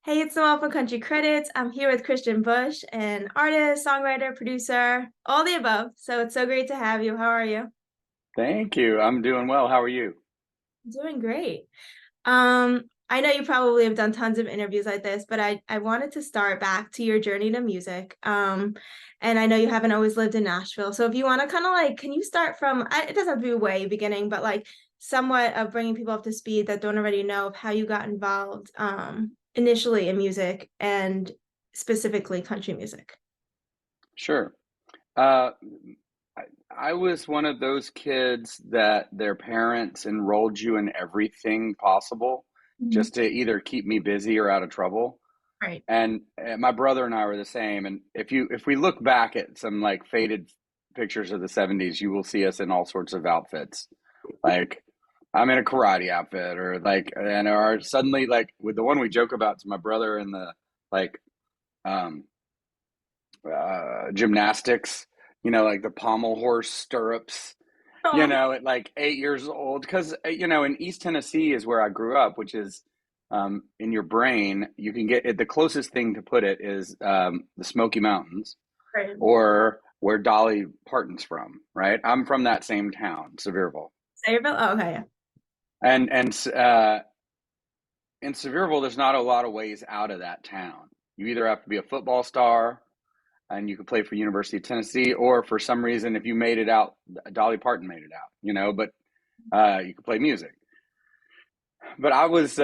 Hey, it's Noelle from Country Credits. I'm here with Kristian Bush, an artist, songwriter, producer, all the above. So it's so great to have you. How are you? Thank you. I'm doing well. How are you? Doing great. I know you probably have done tons of interviews like this, but I wanted to start back to your journey to music. And I know you haven't always lived in Nashville. So if you want to kind of like, can you start from, it doesn't have to be way beginning, but like somewhat of bringing people up to speed that don't already know of how you got involved initially in music and specifically country music. Sure. Uh, I, I was one of those kids that their parents enrolled you in everything possible Mhm. just to either keep me busy or out of trouble. Right. And my brother and I were the same. And if we look back at some like faded pictures of the 70s, you will see us in all sorts of outfits. Like I'm in a karate outfit or like and or suddenly like with the one we joke about to my brother and the like um gymnastics, like the pommel horse stirrups, Oh, at like 8 years old. Because, in East Tennessee is where I grew up, which is in your brain, you can get it. The closest thing to put it is the Smoky Mountains right. or where Dolly Parton's from, right? I'm from that same town, Sevierville. Sayreville? Oh, okay. Yeah. And in Sevierville, there's not a lot of ways out of that town. You either have to be a football star and you could play for University of Tennessee, or for some reason, if you made it out, Dolly Parton made it out, but you could play music. But I was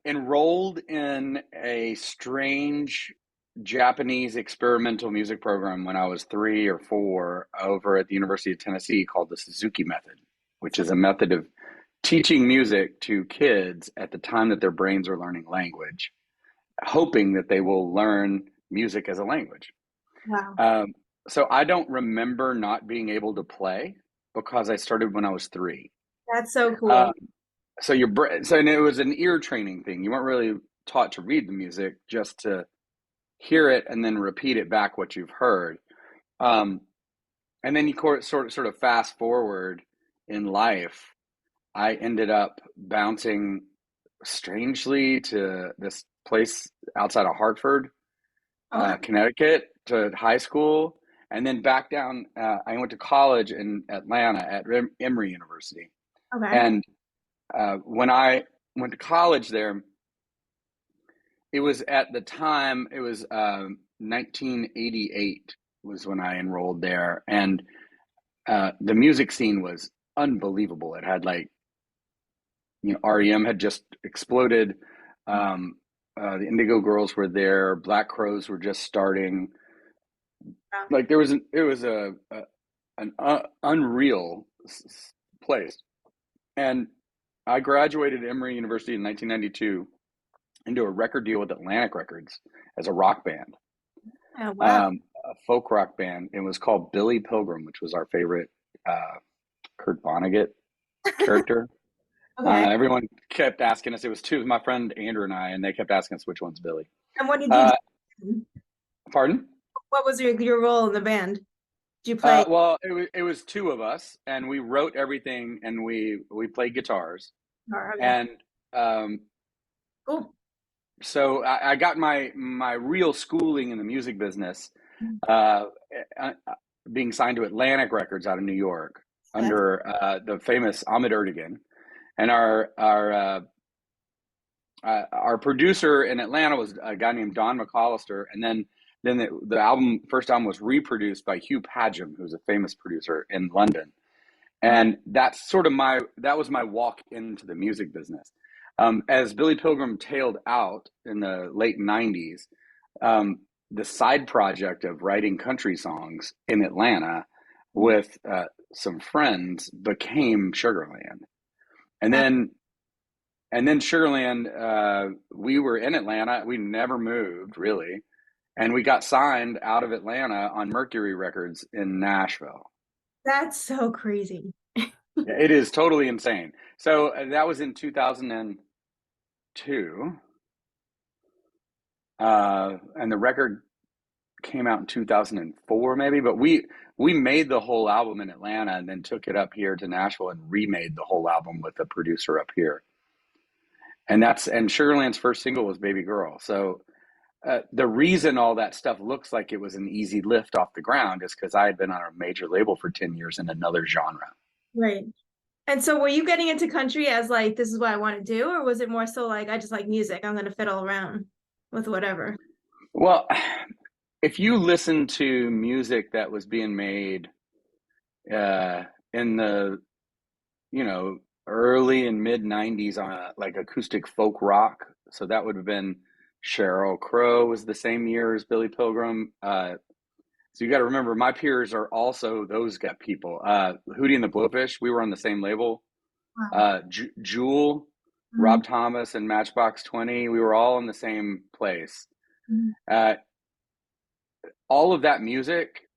enrolled in a strange Japanese experimental music program when I was 3 or 4 over at the University of Tennessee called the Suzuki Method, which is a method of teaching music to kids at the time that their brains are learning language, hoping that they will learn music as a language. Wow. Um, so I don't remember not being able to play because I started when I was 3. That's so Uh, cool. so and it was an ear training thing. You weren't really taught to read the music, just to hear it and then repeat it back what you've heard. Um, and then you sort of fast forward in life. I ended up bouncing strangely to this place outside of Hartford, Okay. Connecticut, to high school, and then back down. I went to college in Atlanta at Emory University. Okay. And when I went to college there, it was at the time, it was 1988 was when I enrolled there. And the music scene was unbelievable. It had like, REM had just exploded. Um, the Indigo Girls were there. Black Crows were just starting. Wow. Like it was an unreal place. And I graduated Emory University in 1992 into a record deal with Atlantic Records as a rock band, Oh, wow. a folk rock band. It was called Billy Pilgrim, which was our favorite Kurt Vonnegut character. Okay. Everyone kept asking us. It was two, my friend Andrew and I, and they kept asking us which one's Billy. And what did you Uh, do? Pardon? What was your role in the band? Did you play? Well, it was two of us, and we wrote everything, and we played guitars, Or, okay. and um, Cool. so I got my real schooling in the music business, uh, uh, being signed to Atlantic Records out of New York That's under the famous Ahmet Ertegun, and our producer in Atlanta was a guy named Don McCollister, and then the first album was reproduced by Hugh Padgham, who's a famous producer in London. okay. And that was my walk into the music business. As Billy Pilgrim tailed out in the late '90s, the side project of writing country songs in Atlanta with some friends became Sugarland, and That, then Sugarland. We were in Atlanta. We never moved really, and we got signed out of Atlanta on Mercury Records in Nashville. that's so crazy. Yeah, it is totally insane. So that was in 2002, and the record came out in 2004, maybe. But we made the whole album in Atlanta, and then took it up here to Nashville and remade the whole album with the producer up here. And Sugarland's first single was Baby Girl. So the reason all that stuff looks like it was an easy lift off the ground is because I had been on a major label for 10 years in another genre. Right. And so were you getting into country as like this is what I want to do, or was it more so like I just like music, I'm gonna fiddle around with whatever? Well, if you listen to music that was being made in the, you know, early and mid 90s on like acoustic folk rock, so that would have been Sheryl Crow was the same year as Billy Pilgrim. So you got to remember, my peers are also those got people. Hootie and the Blowfish, we were on the same label. Wow. Jewel, Mhm. Rob Thomas, and Matchbox 20, we were all in the same place. Mhm. Uh, all of that music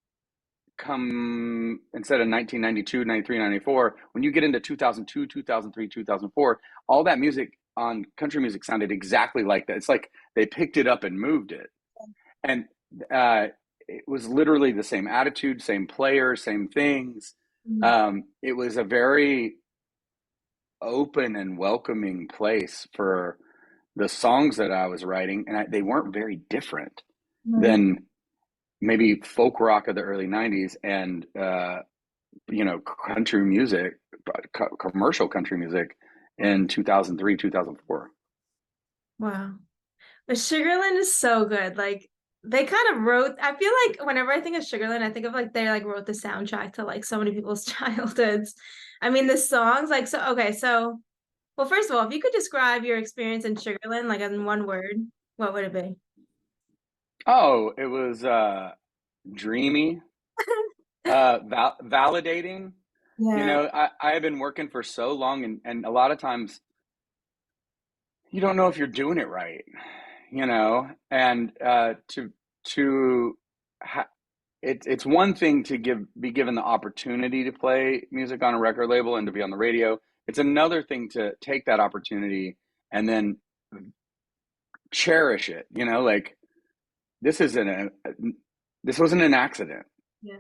come instead of 1992, 93, 94. When you get into 2002, 2003, 2004, all that music on country music sounded exactly like that. It's like they picked it up and moved it. And it was literally the same attitude, same players, same things. Mhm. It was a very open and welcoming place for the songs that I was writing, and they weren't very different Right. than maybe folk rock of the early 90s and country music, commercial country music in 2003, 2004. Wow. But Sugarland is so good. Like they kind of wrote, I feel like whenever I think of Sugarland, I think of like they like wrote the soundtrack to like so many people's childhoods. I mean, the songs, like so okay, so well, first of all, if you could describe your experience in Sugarland like in one word, what would it be? Oh, it was dreamy, validating. Yeah. I have been working for so long, and a lot of times you don't know if you're doing it right, and to ha- it's one thing to be given the opportunity to play music on a record label and to be on the radio. It's another thing to take that opportunity and then cherish it. Like this isn't a this wasn't an accident. Yeah.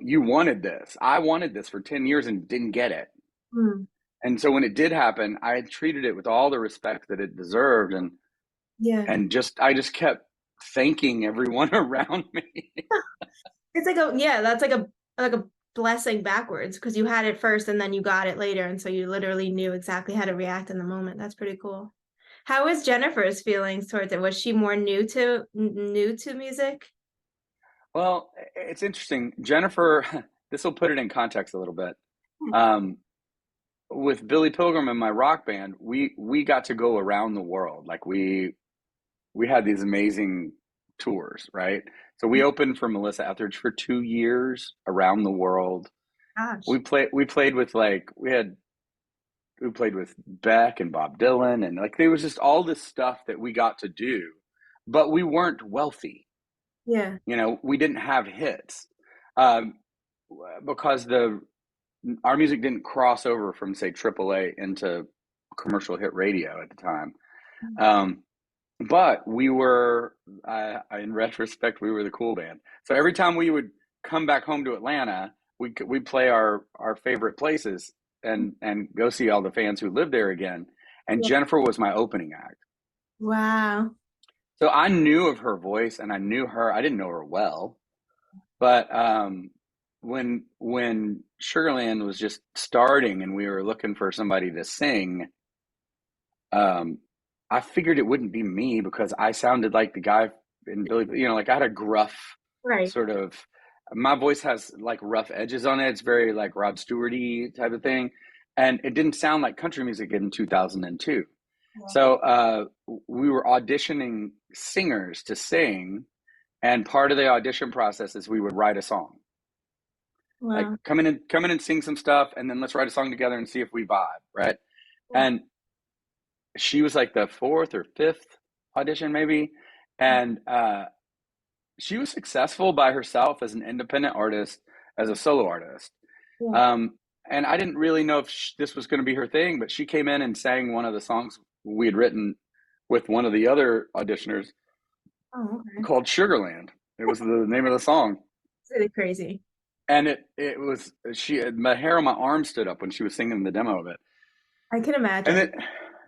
You wanted this. I wanted this for 10 years and didn't get it. Mm. And so when it did happen, I treated it with all the respect that it deserved, Yeah. and I just kept thanking everyone around me. It's like that's like a blessing backwards because you had it first and then you got it later, and so you literally knew exactly how to react in the moment. That's pretty cool. How was Jennifer's feelings towards it? Was she more new to music? Well, it's interesting. Jennifer, this will put it in context a little bit. Um, with Billy Pilgrim and my rock band, we got to go around the world. Like we had these amazing tours, right? So we opened for Melissa Etheridge for 2 years around the world. Gosh. We played with we played with Beck and Bob Dylan, and like there was just all this stuff that we got to do, but we weren't wealthy. Yeah. We didn't have hits, um, because the our music didn't cross over from say AAA into commercial hit radio at the time. Um, but we were, in retrospect, we were the cool band. So every time we would come back home to Atlanta, we'd play our favorite places and go see all the fans who lived there again. And Yeah. Jennifer was my opening act. Wow. So I knew of her voice and I knew her. I didn't know her well, but when Sugarland was just starting and we were looking for somebody to sing, um, I figured it wouldn't be me because I sounded like the guy in Billy. Like I had a gruff Right. sort of. My voice has like rough edges on it. It's very like Rod Stewart-y type of thing, and it didn't sound like country music in 2002. Yeah. So we were auditioning singers to sing, and part of the audition process is we would write a song. Like Wow. come in and sing some stuff, and then let's write a song together and see if we vibe, right? Yeah. And she was like the fourth or fifth audition, maybe, and she was successful by herself as an independent artist, as a solo artist. Yeah. Um, and I didn't really know if this was going to be her thing, but she came in and sang one of the songs we had written with one of the other auditioners Oh, okay. called Sugarland. It was the name of the song. It's really crazy. And it was my hair on my arm stood up when she was singing the demo of it. I can And imagine.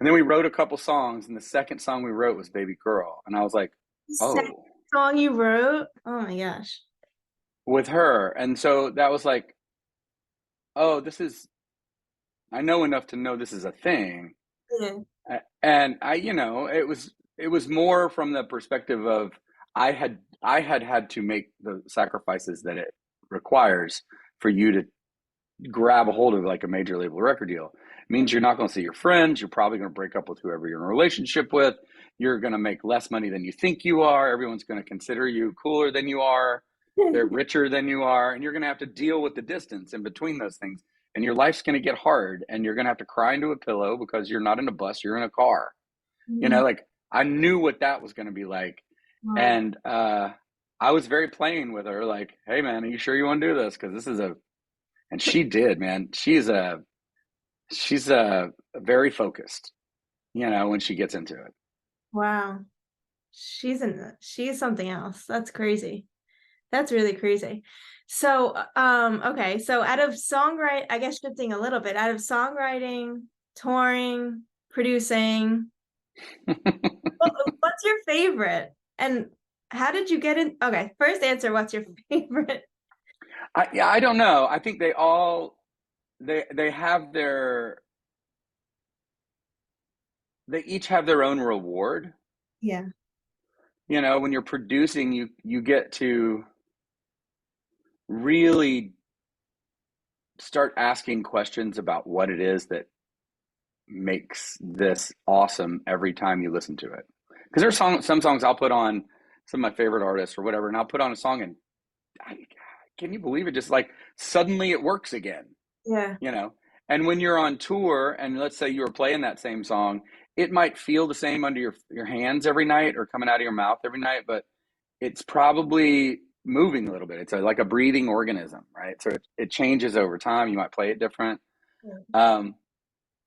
And then we wrote a couple songs, and the second song we wrote was Baby Girl. And I was like, The second oh, song you wrote? Oh my gosh. with her. And so that was like, oh, I know enough to know this is a thing. Yeah. And it was more from the perspective of I had to make the sacrifices that it requires for you to grab a hold of like a major label record deal. It means you're not going to see your friends. You're probably going to break up with whoever you're in a relationship with. You're going to make less money than you think you are. Everyone's going to consider you cooler than you are. They're richer than you are. And you're going to have to deal with the distance in between those things. And your life's going to get hard. And you're going to have to cry into a pillow because you're not in a bus, you're in a car. Mhm. Like I knew what that was going to be like. Wow. And I was very plain with her, like, hey, man, are you sure you want to do this? Because this is and she did, man. She's very focused, when she gets into it. Wow. She's something else. That's crazy. That's really crazy. So, okay. So out of songwriting, I guess shifting a little bit, out of songwriting, touring, producing, what's your favorite? And how did you get in? Okay, first answer, what's your favorite? I don't know. I think they have they each have their own reward. Yeah. When you're producing, you get to really start asking questions about what it is that makes this awesome every time you listen to it. Because there's some songs I'll put on some of my favorite artists or whatever, and I'll put on a song and I, can you believe it? Just like suddenly it works again, Yeah. you know? And when you're on tour and let's say you were playing that same song, it might feel the same under your hands every night or coming out of your mouth every night, but it's probably moving a little bit. It's like a breathing organism, right? So it changes over time. You might play it different. Yeah. Um,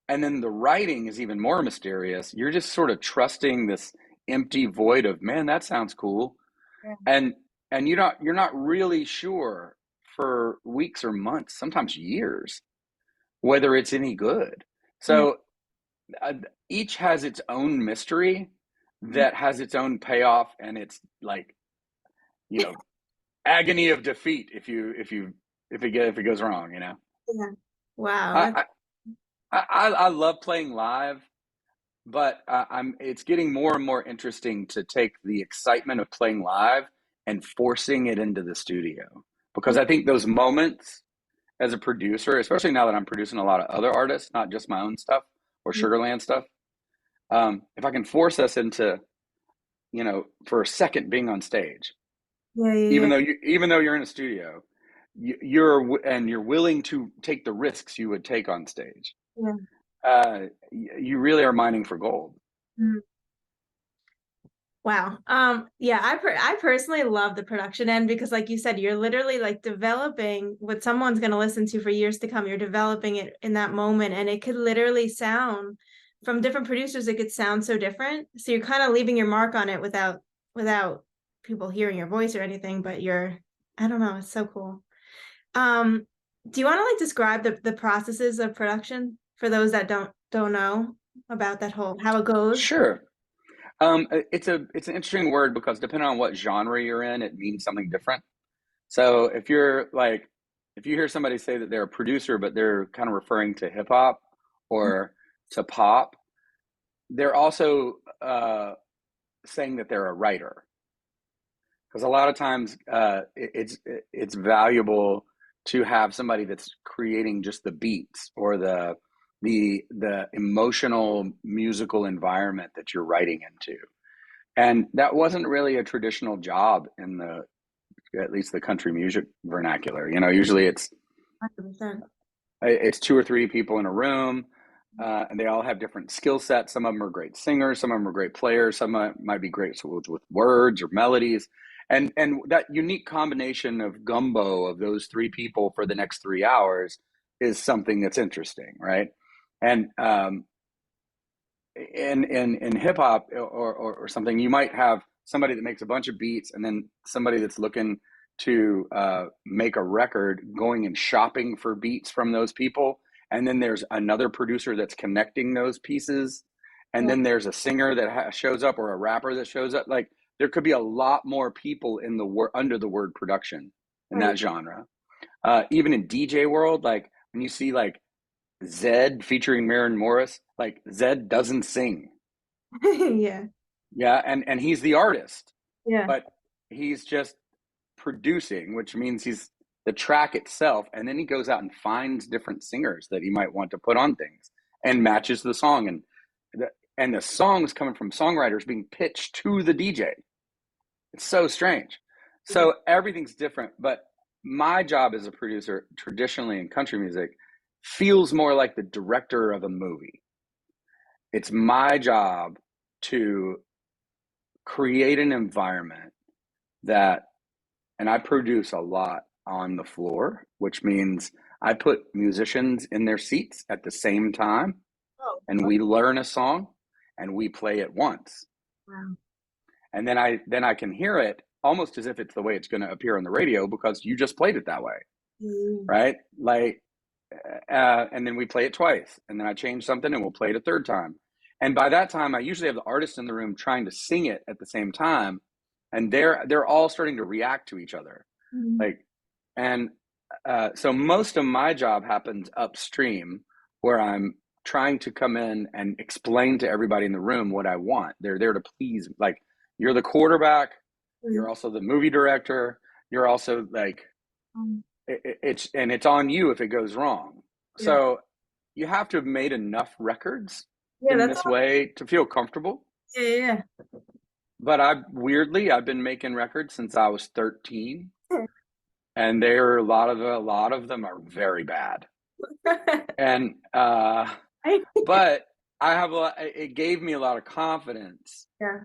and then the writing is even more mysterious. You're just sort of trusting this empty void of, man, that sounds cool. Yeah. And you're not really sure for weeks or months, sometimes years, whether it's any good. Yeah. So uh, each has its own mystery that has its own payoff, and it's like you know agony of defeat if it goes wrong. Yeah. Wow. I I love playing live, but it's getting more and more interesting to take the excitement of playing live and forcing it into the studio because I think those moments as a producer, especially now that I'm producing a lot of other artists, not just my own stuff or Yeah. Sugarland stuff, if I can force us into for a second being on stage, Yeah. even Yeah. though you're in a studio, you're willing to take the risks you would take on stage. Yeah. You really are mining for gold. Mhm. Wow. Yeah, I personally love the production end because like you said, you're literally like developing what someone's going to listen to for years to come. You're developing it in that moment and it could literally sound from different producers, it could sound so different. So you're kind of leaving your mark on it without people hearing your voice or anything, but I don't know, it's so cool. Um, do you want to like describe the processes of production for those that don't know about that whole how it goes? Sure. It's an interesting word because depending on what genre you're in, it means something different. So if you hear somebody say that they're a producer, but they're kind of referring to hip hop or to pop, they're also saying that they're a writer. Because a lot of times it's valuable to have somebody that's creating just the beats or the emotional musical environment that you're writing into. And that wasn't really a traditional job in at least the country music vernacular. Usually 100%. it's two or three people in a room, and they all have different skill sets. Some of them are great singers, some of them are great players, some might be great with words or melodies, and that unique combination of gumbo of those three people for the next 3 hours is something that's interesting, right? And in hip hop or something, you might have somebody that makes a bunch of beats, and then somebody that's looking to make a record, going and shopping for beats from those people, and then there's another producer that's connecting those pieces, and then there's a singer that shows up or a rapper that shows up. Like there could be a lot more people in the under the word production in Right. that genre. Even in DJ world, like when you see like Zed featuring Maren Morris, like Zed doesn't sing. Yeah. Yeah, and he's the artist, Yeah. but he's just producing, which means he's the track itself, and then he goes out and finds different singers that he might want to put on things and matches the song, and the songs coming from songwriters being pitched to the DJ. It's so strange. So everything's different, but my job as a producer, traditionally in country music, feels more like the director of a movie. It's my job to create an environment that, and I produce a lot on the floor, which means I put musicians in their seats at the same time, Oh, and we learn a song and we play it once. wow. And then I can hear it almost as if it's the way it's going to appear on the radio because you just played it that way, Mm. right? Like, and then we play it twice, and then I change something and we'll play it a third time. And by that time, I usually have the artist in the room trying to sing it at the same time, and they're all starting to react to each other, Mm. like, and so most of my job happens upstream, where I'm trying to come in and explain to everybody in the room what I want. They're there to please, like, you're the quarterback, Mm. you're also the movie director, you're also like, Mm. it's on you if it goes wrong. Yeah. So you have to have made enough records Yeah, in that's this all. way to feel comfortable. Yeah, yeah, But I've been making records since I was 13, yeah. and there are a lot of them are very bad. And but I have it gave me a lot of confidence, Yeah.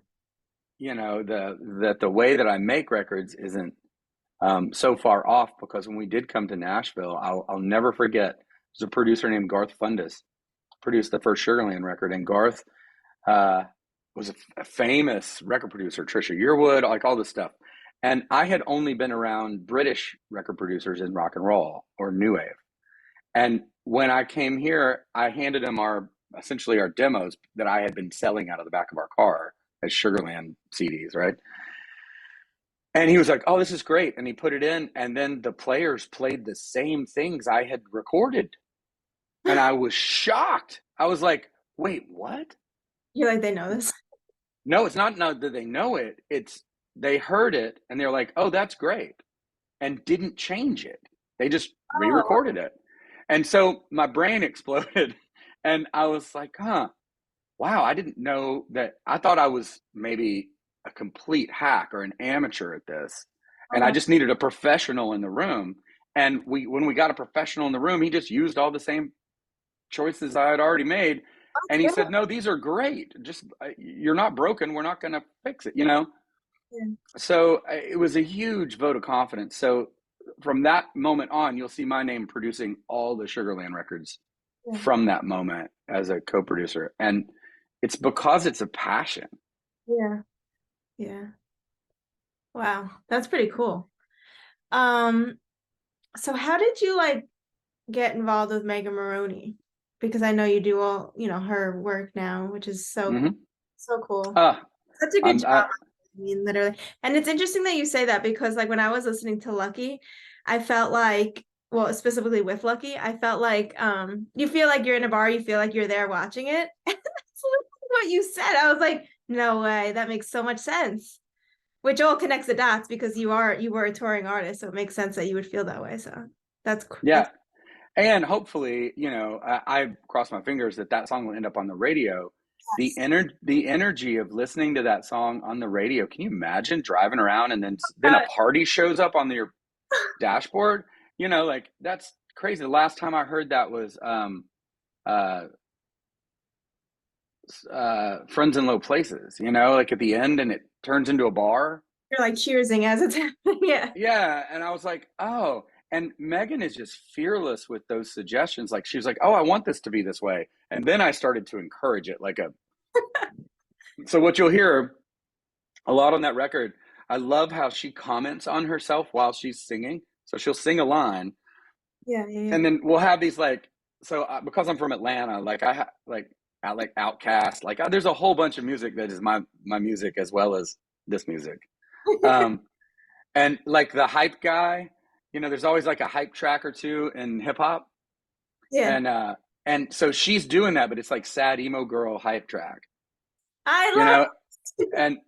that the way that I make records isn't so far off, because when we did come to Nashville, I'll never forget. There's a producer named Garth Fundus produced the first Sugarland record, and Garth uh, was a famous record producer, Trisha Yearwood, like all this stuff. And I had only been around British record producers in rock and roll or new wave. And when I came here, I handed him essentially our demos that I had been selling out of the back of our car as Sugarland CDs, right? And he was like, "Oh, this is great." And he put it in, and then the players played the same things I had recorded. And I was shocked. I was like, "Wait, what?" You're like, they know this. No, it's not that they know it. It's they heard it and they're like, "Oh, that's great," and didn't change it. They just Oh, re-recorded it. And so my brain exploded, and I was like, "Huh, wow, I didn't know that." I thought I was maybe a complete hack or an amateur at this, and I uh-huh. just needed a professional in the room. And when we got a professional in the room, he just used all the same choices I had already made. And he That's said, "No, these are great. Just you're not broken. We're not going to fix it." good. So it was a huge vote of confidence. So from that moment on, you'll see my name producing all the Sugarland records Yeah. from that moment as a co-producer. And it's because it's a passion. Yeah. Yeah. Wow. That's pretty cool. Um, so how did you like get involved with Megan Maroney? Because I know you do all, her work now, which is Mm-hmm. so cool. Uh, Such a good I'm, job. I, I mean, literally. And it's interesting that you say that because like when I was listening to Lucky, I felt like, well, specifically with Lucky, I felt like you feel like you're in a bar, you feel like you're there watching it. And that's literally what you said. I was like, no way, that makes so much sense. Which all connects the dots because you were a touring artist, so it makes sense that you would feel that way. So yeah. that's And hopefully, I cross my fingers that song will end up on the radio. yes. The energy of listening to that song on the radio. Can you imagine driving around and then a party shows up on your dashboard? Like that's crazy. The last time I heard that was uh, Friends in Low Places. Like at the end, and it turns into a bar. You're like cheersing as it's happening. Yeah. Yeah, and I was like, oh. And Megan is just fearless with those suggestions. Like she was like, "Oh, I want this to be this way," and then I started to encourage it. So what you'll hear a lot on that record, I love how she comments on herself while she's singing. So she'll sing a line, Yeah, yeah, yeah. and then we'll have these like, so because I'm from Atlanta, like like Outcast. Like there's a whole bunch of music that is my music as well as this music. Um, and like the hype guy, there's always like a hype track or two in hip hop, Yeah. and so she's doing that, but it's like sad emo girl hype track, I you love know, it. and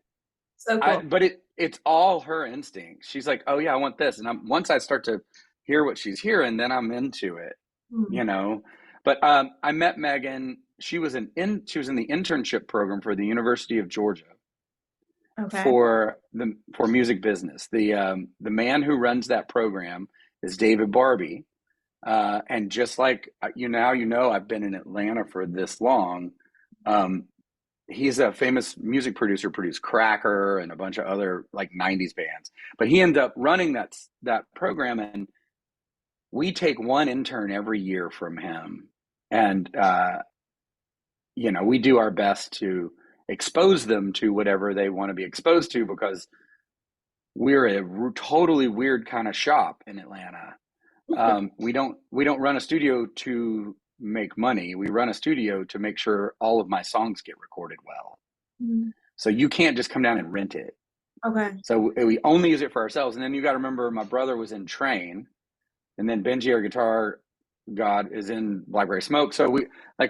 So cool. but it's all her instinct. She's like, oh yeah, I want this, and once I start to hear what she's hearing, then I'm into it, Mm, you know. But I met Megan. She was in the internship program for the University of Georgia okay. for music business. The man who runs that program is David Barbie, and just like I've been in Atlanta for this long. Um, he's a famous music producer, produced Cracker and a bunch of other like '90s bands. But he ended up running that program, and we take one intern every year from him, and we do our best to expose them to whatever they want to be exposed to, because we're a totally weird kind of shop in Atlanta. We don't run a studio to make money. We run a studio to make sure all of my songs get recorded well. Mm, So you can't just come down and rent it. okay. So we only use it for ourselves. And then you got to remember, my brother was in Train, and then Benji, our guitar god, is in Blackberry Smoke. So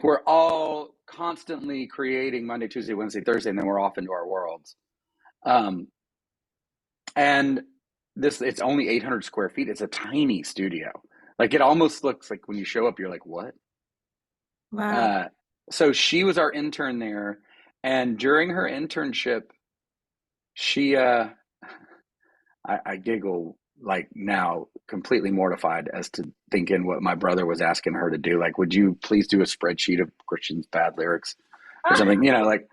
we're all constantly creating Monday, Tuesday, Wednesday, Thursday, and then we're off into our worlds. Um, and it's only 800 square feet. It's a tiny studio. Like it almost looks like when you show up, you're like, what? Wow. Uh, so she was our intern there, and during her internship, she I giggle like now, completely mortified as to thinking what my brother was asking her to do. Like, would you please do a spreadsheet of Christian's bad lyrics or Ah, something? Like,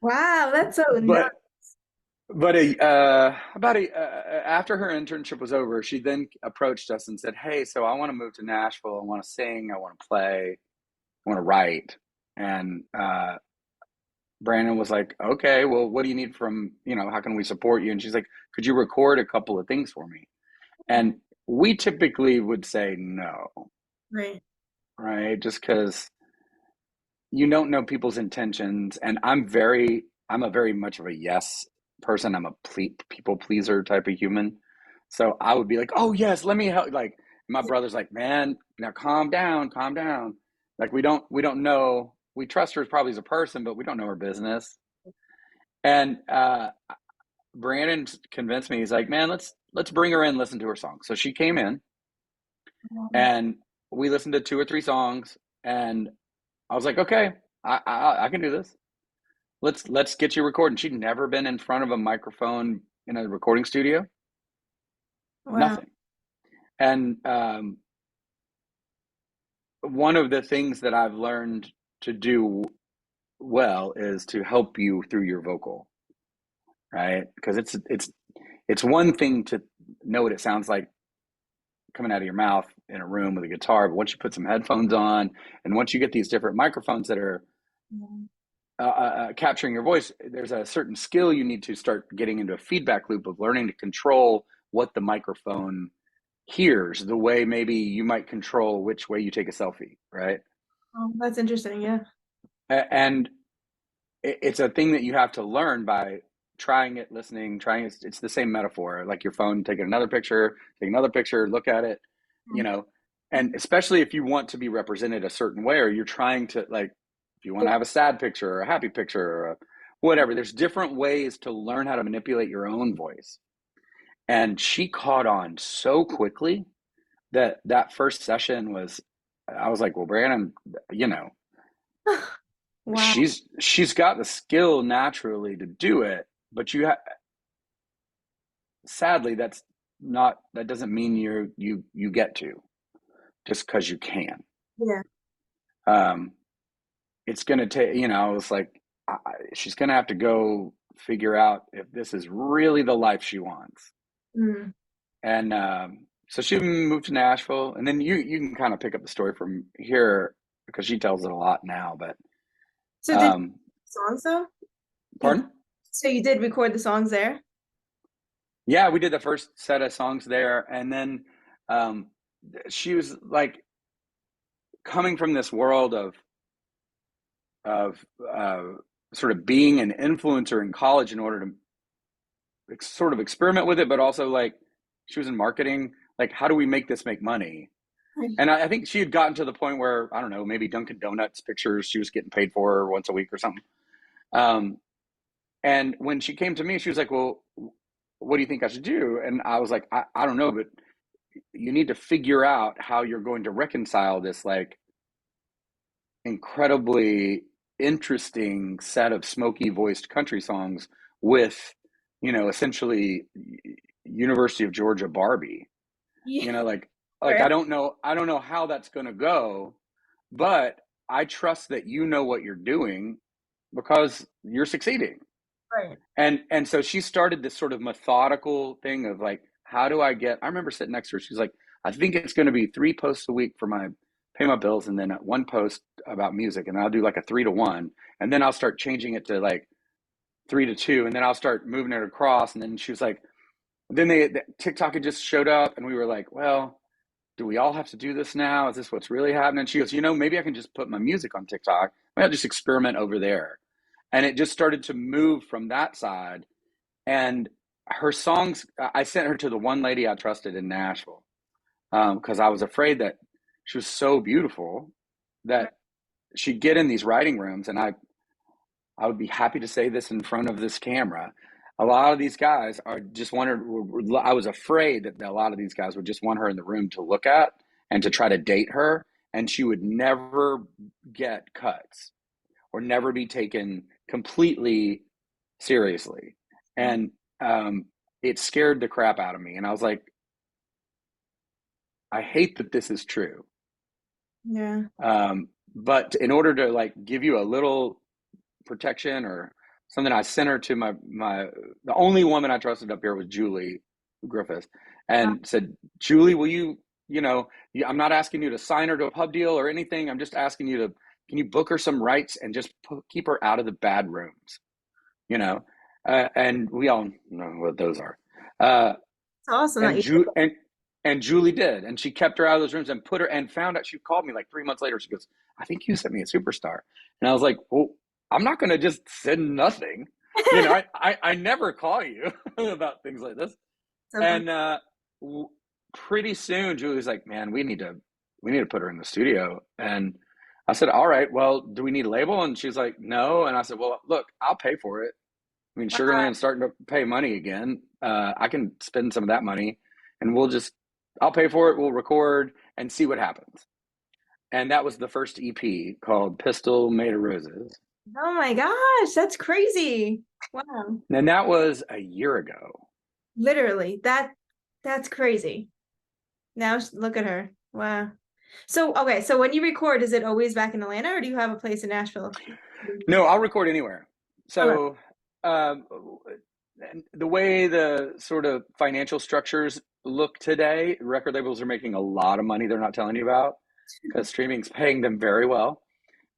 wow, that's so nuts. but about after her internship was over, she then approached us and said, "Hey, so I want to move to Nashville. I want to sing. I want to play. I want to write." And Brandon was like, "Okay, well, what do you need from, how can we support you?" And she's like, "Could you record a couple of things for me?" And we typically would say no, Right. right? Just because you don't know people's intentions. And I'm a very much of a yes person. I'm a people pleaser type of human. So I would be like, oh, yes, let me help. Like, my brother's like, man, now calm down, calm down. Like, we don't know. We trust her probably as a person, but we don't know her business. And Brandon convinced me. He's like, man, let's bring her in, listen to her song. So she came in, and we listened to two or three songs, and I was like, okay, I can do this. Let's get you recording. She'd never been in front of a microphone in a recording studio, Wow. nothing. And one of the things that I've learned to do well is to help you through your vocal, right? Because it's one thing to know what it sounds like coming out of your mouth in a room with a guitar, but once you put some headphones on, and once you get these different microphones that are capturing your voice, there's a certain skill you need to start getting into a feedback loop of learning to control what the microphone hears, the way maybe you might control which way you take a selfie, right? Oh, that's interesting. Yeah. And it's a thing that you have to learn by trying it, listening, trying it. It's the same metaphor, like your phone, taking another picture, take another picture, look at it, you know, and especially if you want to be represented a certain way, or you're trying to, like, if you want to have a sad picture or a happy picture or whatever, there's different ways to learn how to manipulate your own voice. And she caught on so quickly that first session was, I was like, well, Brandon, you know, Wow. she's got the skill naturally to do it, but sadly, that doesn't mean you get to, just because you can. Yeah. Um, it's gonna take, I was like, she's gonna have to go figure out if this is really the life she wants. Mm. And so she moved to Nashville, and then you can kind of pick up the story from here, because she tells it a lot now. But So did um, songs though? You pardon? so you did record the songs there? Yeah, we did the first set of songs there, and then um, she was like coming from this world of of sort of being an influencer in college in order to sort of experiment with it, but also like she was in marketing. Like, how do we make this make money? And I think she had gotten to the point where, I don't know, maybe Dunkin' Donuts pictures she was getting paid for once a week or something. Um, and when she came to me, she was like, well, what do you think I should do? And I was like, I don't know, but you need to figure out how you're going to reconcile this like incredibly interesting set of smoky voiced country songs with, essentially University of Georgia Barbie. Yeah. Like I don't know how that's going to go, but I trust that you know what you're doing because you're succeeding. Right. And so she started this sort of methodical thing of like, how do I remember sitting next to her. She's like, I think it's going to be 3 posts a week for my pay my bills, and then one post about music, and I'll do like a 3-to-1, and then I'll start changing it to like 3-to-2, and then I'll start moving it across. And then she was like, then TikTok had just showed up, and we were like, well, do we all have to do this now? Is this what's really happening? She goes, maybe I can just put my music on TikTok. Maybe I'll just experiment over there. And it just started to move from that side. And her songs, I sent her to the one lady I trusted in Nashville, because I was afraid that she was so beautiful Right. that she'd get in these writing rooms, and I would be happy to say this in front of this camera. A lot of these guys are just wanted. I was afraid that a lot of these guys would just want her in the room to look at and to try to date her, and she would never get cuts or never be taken completely seriously. And it scared the crap out of me. And I was like, I hate that this is true. Yeah. But in order to like give you a little protection or something, I sent her to the only woman I trusted up here was Julie Griffith, and said, Julie, will I'm not asking you to sign her to a pub deal or anything. I'm just asking you to, can you book her some rights and just keep her out of the bad rooms, and we all know what those are. It's awesome that And you did that. Julie did, and she kept her out of those rooms and put her, and found out. She called me like 3 months later. She goes, I think you sent me a superstar. And I was like, well, I'm not going to just send nothing. I never call you about things like this. So fun. And pretty soon Julie's like, man, we need to put her in the studio. And I said, all right, well, do we need a label? And she's like, no. And I said, well, look, I'll pay for it. I mean, Wow. Sugarland's starting to pay money again. I can spend some of that money, and I'll pay for it. We'll record and see what happens. And that was the first EP called Pistol Made of Roses. Oh my gosh, that's crazy. Wow. And that was a year ago. Literally, that's crazy. Now look at her. Wow. So, okay, so when you record, is it always back in Atlanta, or do you have a place in Nashville? No, I'll record anywhere. Okay. So um, the way the sort of financial structures look today, record labels are making a lot of money they're not telling you about because streaming's paying them very well.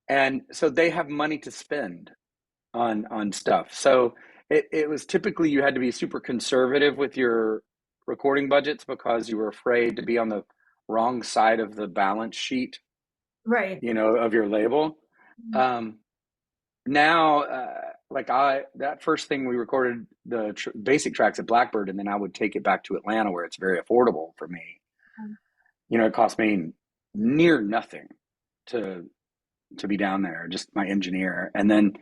And so they have money to spend on stuff. So it was typically you had to be super conservative with your recording budgets because you were afraid to be on the wrong side of the balance sheet, Right. of your label. Um, Now, like that first thing we recorded the basic tracks at Blackbird, and then I would take it back to Atlanta where it's very affordable for me. It cost me near nothing to be down there, just my engineer, and then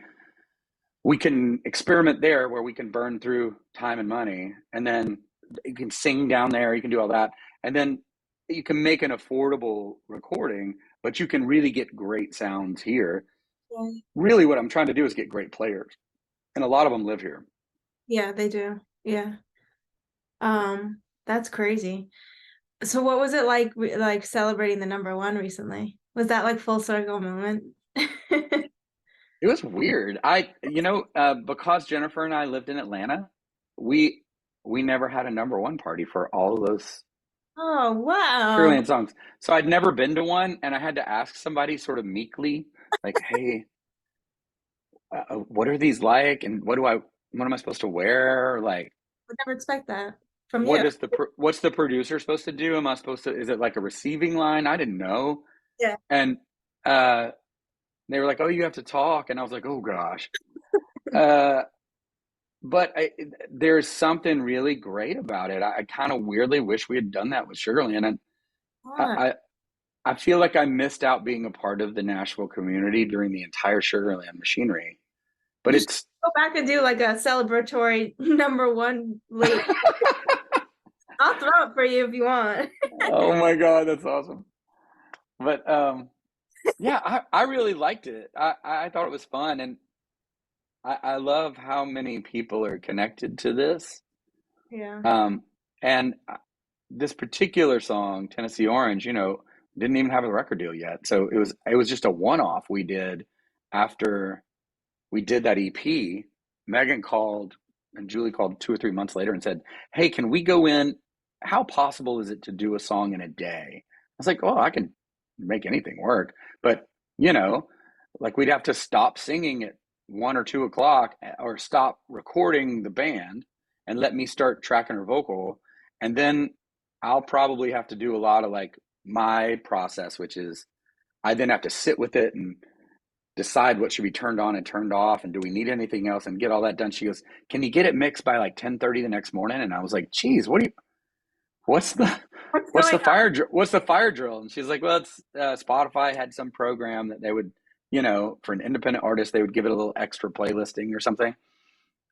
we can experiment there where we can burn through time and money, and then you can sing down there, you can do all that, and then you can make an affordable recording, but you can really get great sounds here. Yeah, Really what I'm trying to do is get great players, and a lot of them live here. yeah, they do. Yeah. That's crazy. So what was it like celebrating the number one recently? Was that like full circle moment? It was weird. Because Jennifer and I lived in Atlanta, we never had a number one party for all of those Oh, wow. Sugarland songs. So I'd never been to one, and I had to ask somebody sort of meekly, like, "Hey, what are these like? And what am I supposed to wear? Like, Would never expect that from what you. is what's the producer supposed to do? Am I supposed to? Is it like a receiving line? I didn't know." Yeah. And uh, They were like, "Oh, you have to talk," and I was like, "Oh gosh." Uh, but there's something really great about it. I kind of weirdly wish we had done that with Sugarland, and I, Yeah. I I feel like I missed out being a part of the Nashville community during the entire Sugarland machinery. But You should it's go back and do like a celebratory number one late. I'll throw it for you if you want. oh my God, that's awesome. But yeah, I really liked it. I thought it was fun, and I love how many people are connected to this. Yeah. Um, and this particular song, Tennessee Orange, didn't even have a record deal yet. So it was just a one-off we did after we did that EP. Megan called and Julie called 2 or 3 months later and said, "Hey, can we go in? How possible is it to do a song in a day?" I was like, "Oh, I can make anything work." But, you know, like we'd have to stop singing at 1 or 2 o'clock or stop recording the band and let me start tracking her vocal. And then I'll probably have to do a lot of like my process, which is I then have to sit with it and decide what should be turned on and turned off and do we need anything else and get all that done. She goes, "Can you get it mixed by like 10:30 the next morning?" And I was like, "Geez, what's the What's what's going the on? fire drill?" And she's like, "Well, it's Spotify had some program that they would, for an independent artist, they would give it a little extra playlisting or something."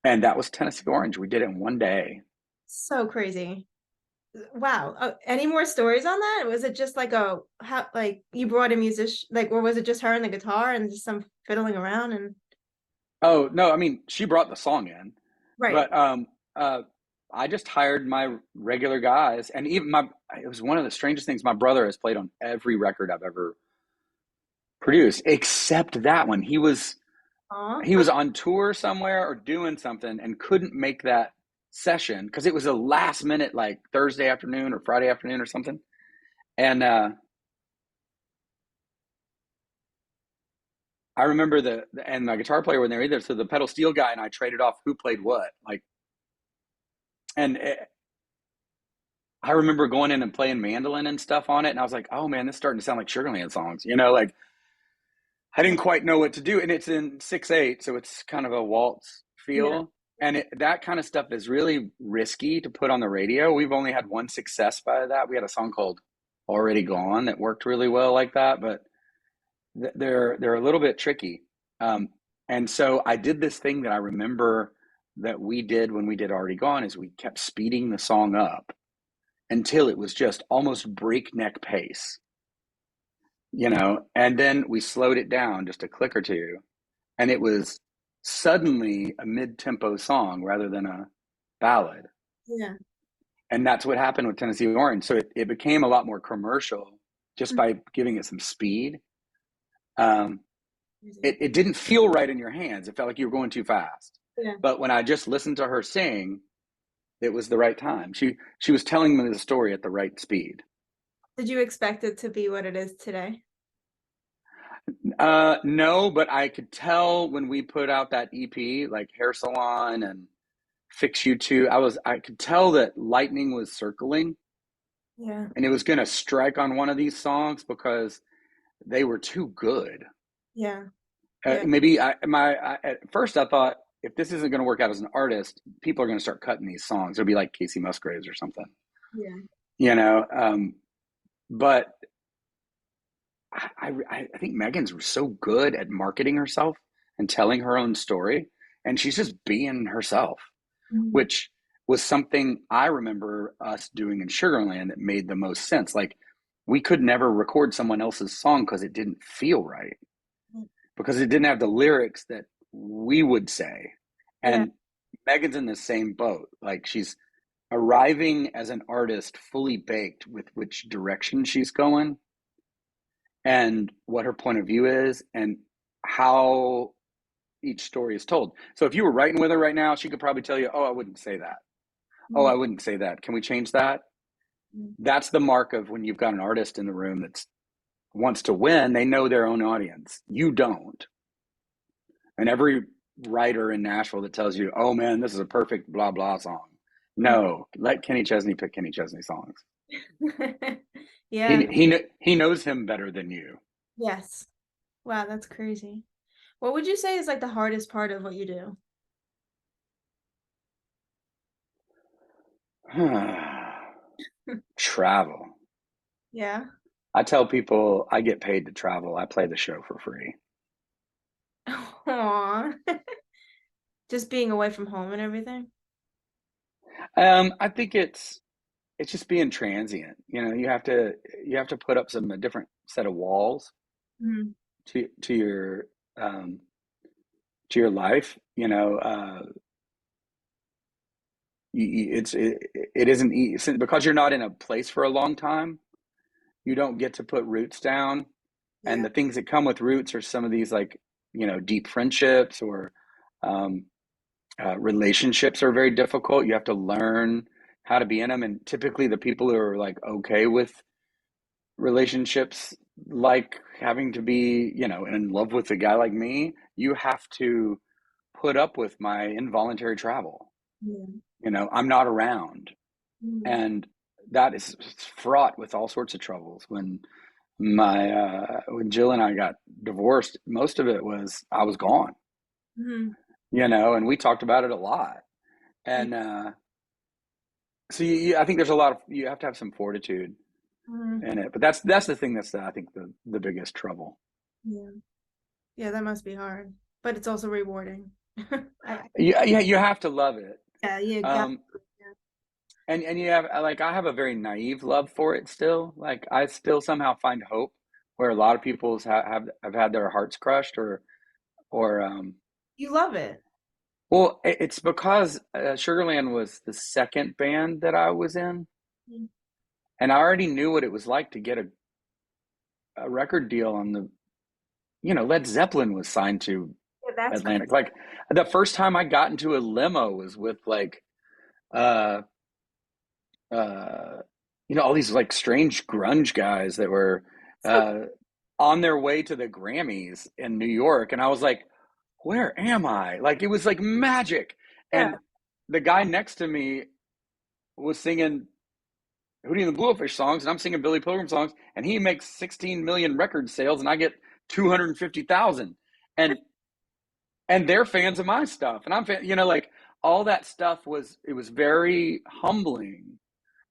And that was Tennessee Orange. We did it in one day. So crazy. Wow. Any more stories on that? Was it just like a how like you brought a musician like or was it just her and the guitar and just some fiddling around and Oh, no, I mean, she brought the song in, right. but uh I just hired my regular guys, and even my it was one of the strangest things. My brother has played on every record I've ever produced except that one. Aw. He was on tour somewhere or doing something and couldn't make that session because it was a last minute, like Thursday afternoon or Friday afternoon or something. And I remember and my guitar player wasn't there either, so the pedal steel guy and I traded off who played what. Like, and I remember going in and playing mandolin and stuff on it, and I was like, "Oh man, this is starting to sound like Sugarland songs." Like I didn't quite know what to do, and it's in 6/8, so it's kind of a waltz Yeah. feel, and that kind of stuff is really risky to put on the radio. We've only had one success by that. We had a song called "Already Gone" that worked really well like that, but they're a little bit tricky. Um, and so I did this thing that I remember that we did when we did "Already Gone" is we kept speeding the song up until it was just almost breakneck pace, and then we slowed it down just a click or two, and it was suddenly a mid-tempo song rather than a ballad. Yeah. And that's what happened with Tennessee Orange. So it became a lot more commercial just Mhm. by giving it some speed. Um, Crazy. it didn't feel right in your hands. It felt like you were going too fast. Yeah. But when I just listened to her sing, it was the right time. She was telling me the story at the right speed. Did you expect it to be what it is today? No, but I could tell when we put out that EP, like Hair Salon and Fix You Too, I could tell that lightning was circling Yeah. and it was going to strike on one of these songs because they were too good. Yeah. Yeah. Maybe at first I thought if this isn't going to work out as an artist, people are going to start cutting these songs. It'll be like Casey Musgraves or something, Yeah. you know. But I think Megan's so good at marketing herself and telling her own story, and she's just being herself, Mhm. which was something I remember us doing in Sugarland that made the most sense. Like we could never record someone else's song because it didn't feel right, because it didn't have the lyrics that we would say. Yeah. And Megan's in the same boat. Like she's arriving as an artist fully baked with which direction she's going and what her point of view is and how each story is told. So if you were writing with her right now, she could probably tell you, "Oh, I wouldn't say that. Oh, Mhm. I wouldn't say that. Can we change that?" Mhm. That's the mark of when you've got an artist in the room that wants to win. They know their own audience. You don't. And every writer in Nashville that tells you, "Oh man, this is a perfect blah blah song." No, let Kenny Chesney pick Kenny Chesney songs. Yeah. He knows him better than you. Yes. Wow, that's crazy. What would you say is like the hardest part of what you do? Travel. Yeah. I tell people I get paid to travel. I play the show for free. Aw. Just being away from home and everything. I think it's just being transient. You have to put up some a different set of walls Mhm. to your um, to your life. It isn't easy because you're not in a place for a long time. You don't get to put roots down, and Yeah. the things that come with roots are some of these like deep friendships or um, relationships are very difficult. You have to learn how to be in them, and typically the people who are like okay with relationships, like having to be in love with a guy like me, you have to put up with my involuntary travel. Yeah. I'm not around, Mhm. and that is fraught with all sorts of troubles. When Jill and I got divorced, most of it was I was gone, Mhm. and we talked about it a lot. Yeah. And so I think there's a lot of you have to have some fortitude Mhm. in it. But that's the thing that's I think the biggest trouble. Yeah. Yeah, that must be hard, but it's also rewarding. Yeah, you have to love it. Yeah, you got. Um, and you have like I have a very naive love for it still. Like I still somehow find hope where a lot of people's have had their hearts crushed or You love it. well, it's because Sugarland was the second band that I was in, Mm. and I already knew what it was like to get a record deal on Led Zeppelin was signed to Yeah, that's crazy. Atlantic. Like the first time I got into a limo was with like uh uh all these like strange grunge guys that were uh on their way to the Grammys in New York, and I was like, where am I? Like it was like magic. Yeah. And the guy next to me was singing Hootie and the Blowfish songs, and I'm singing Billy Pilgrim songs, and he makes 16 million record sales, and I get 250,000. And they're fans of my stuff, and I'm like all that stuff was very humbling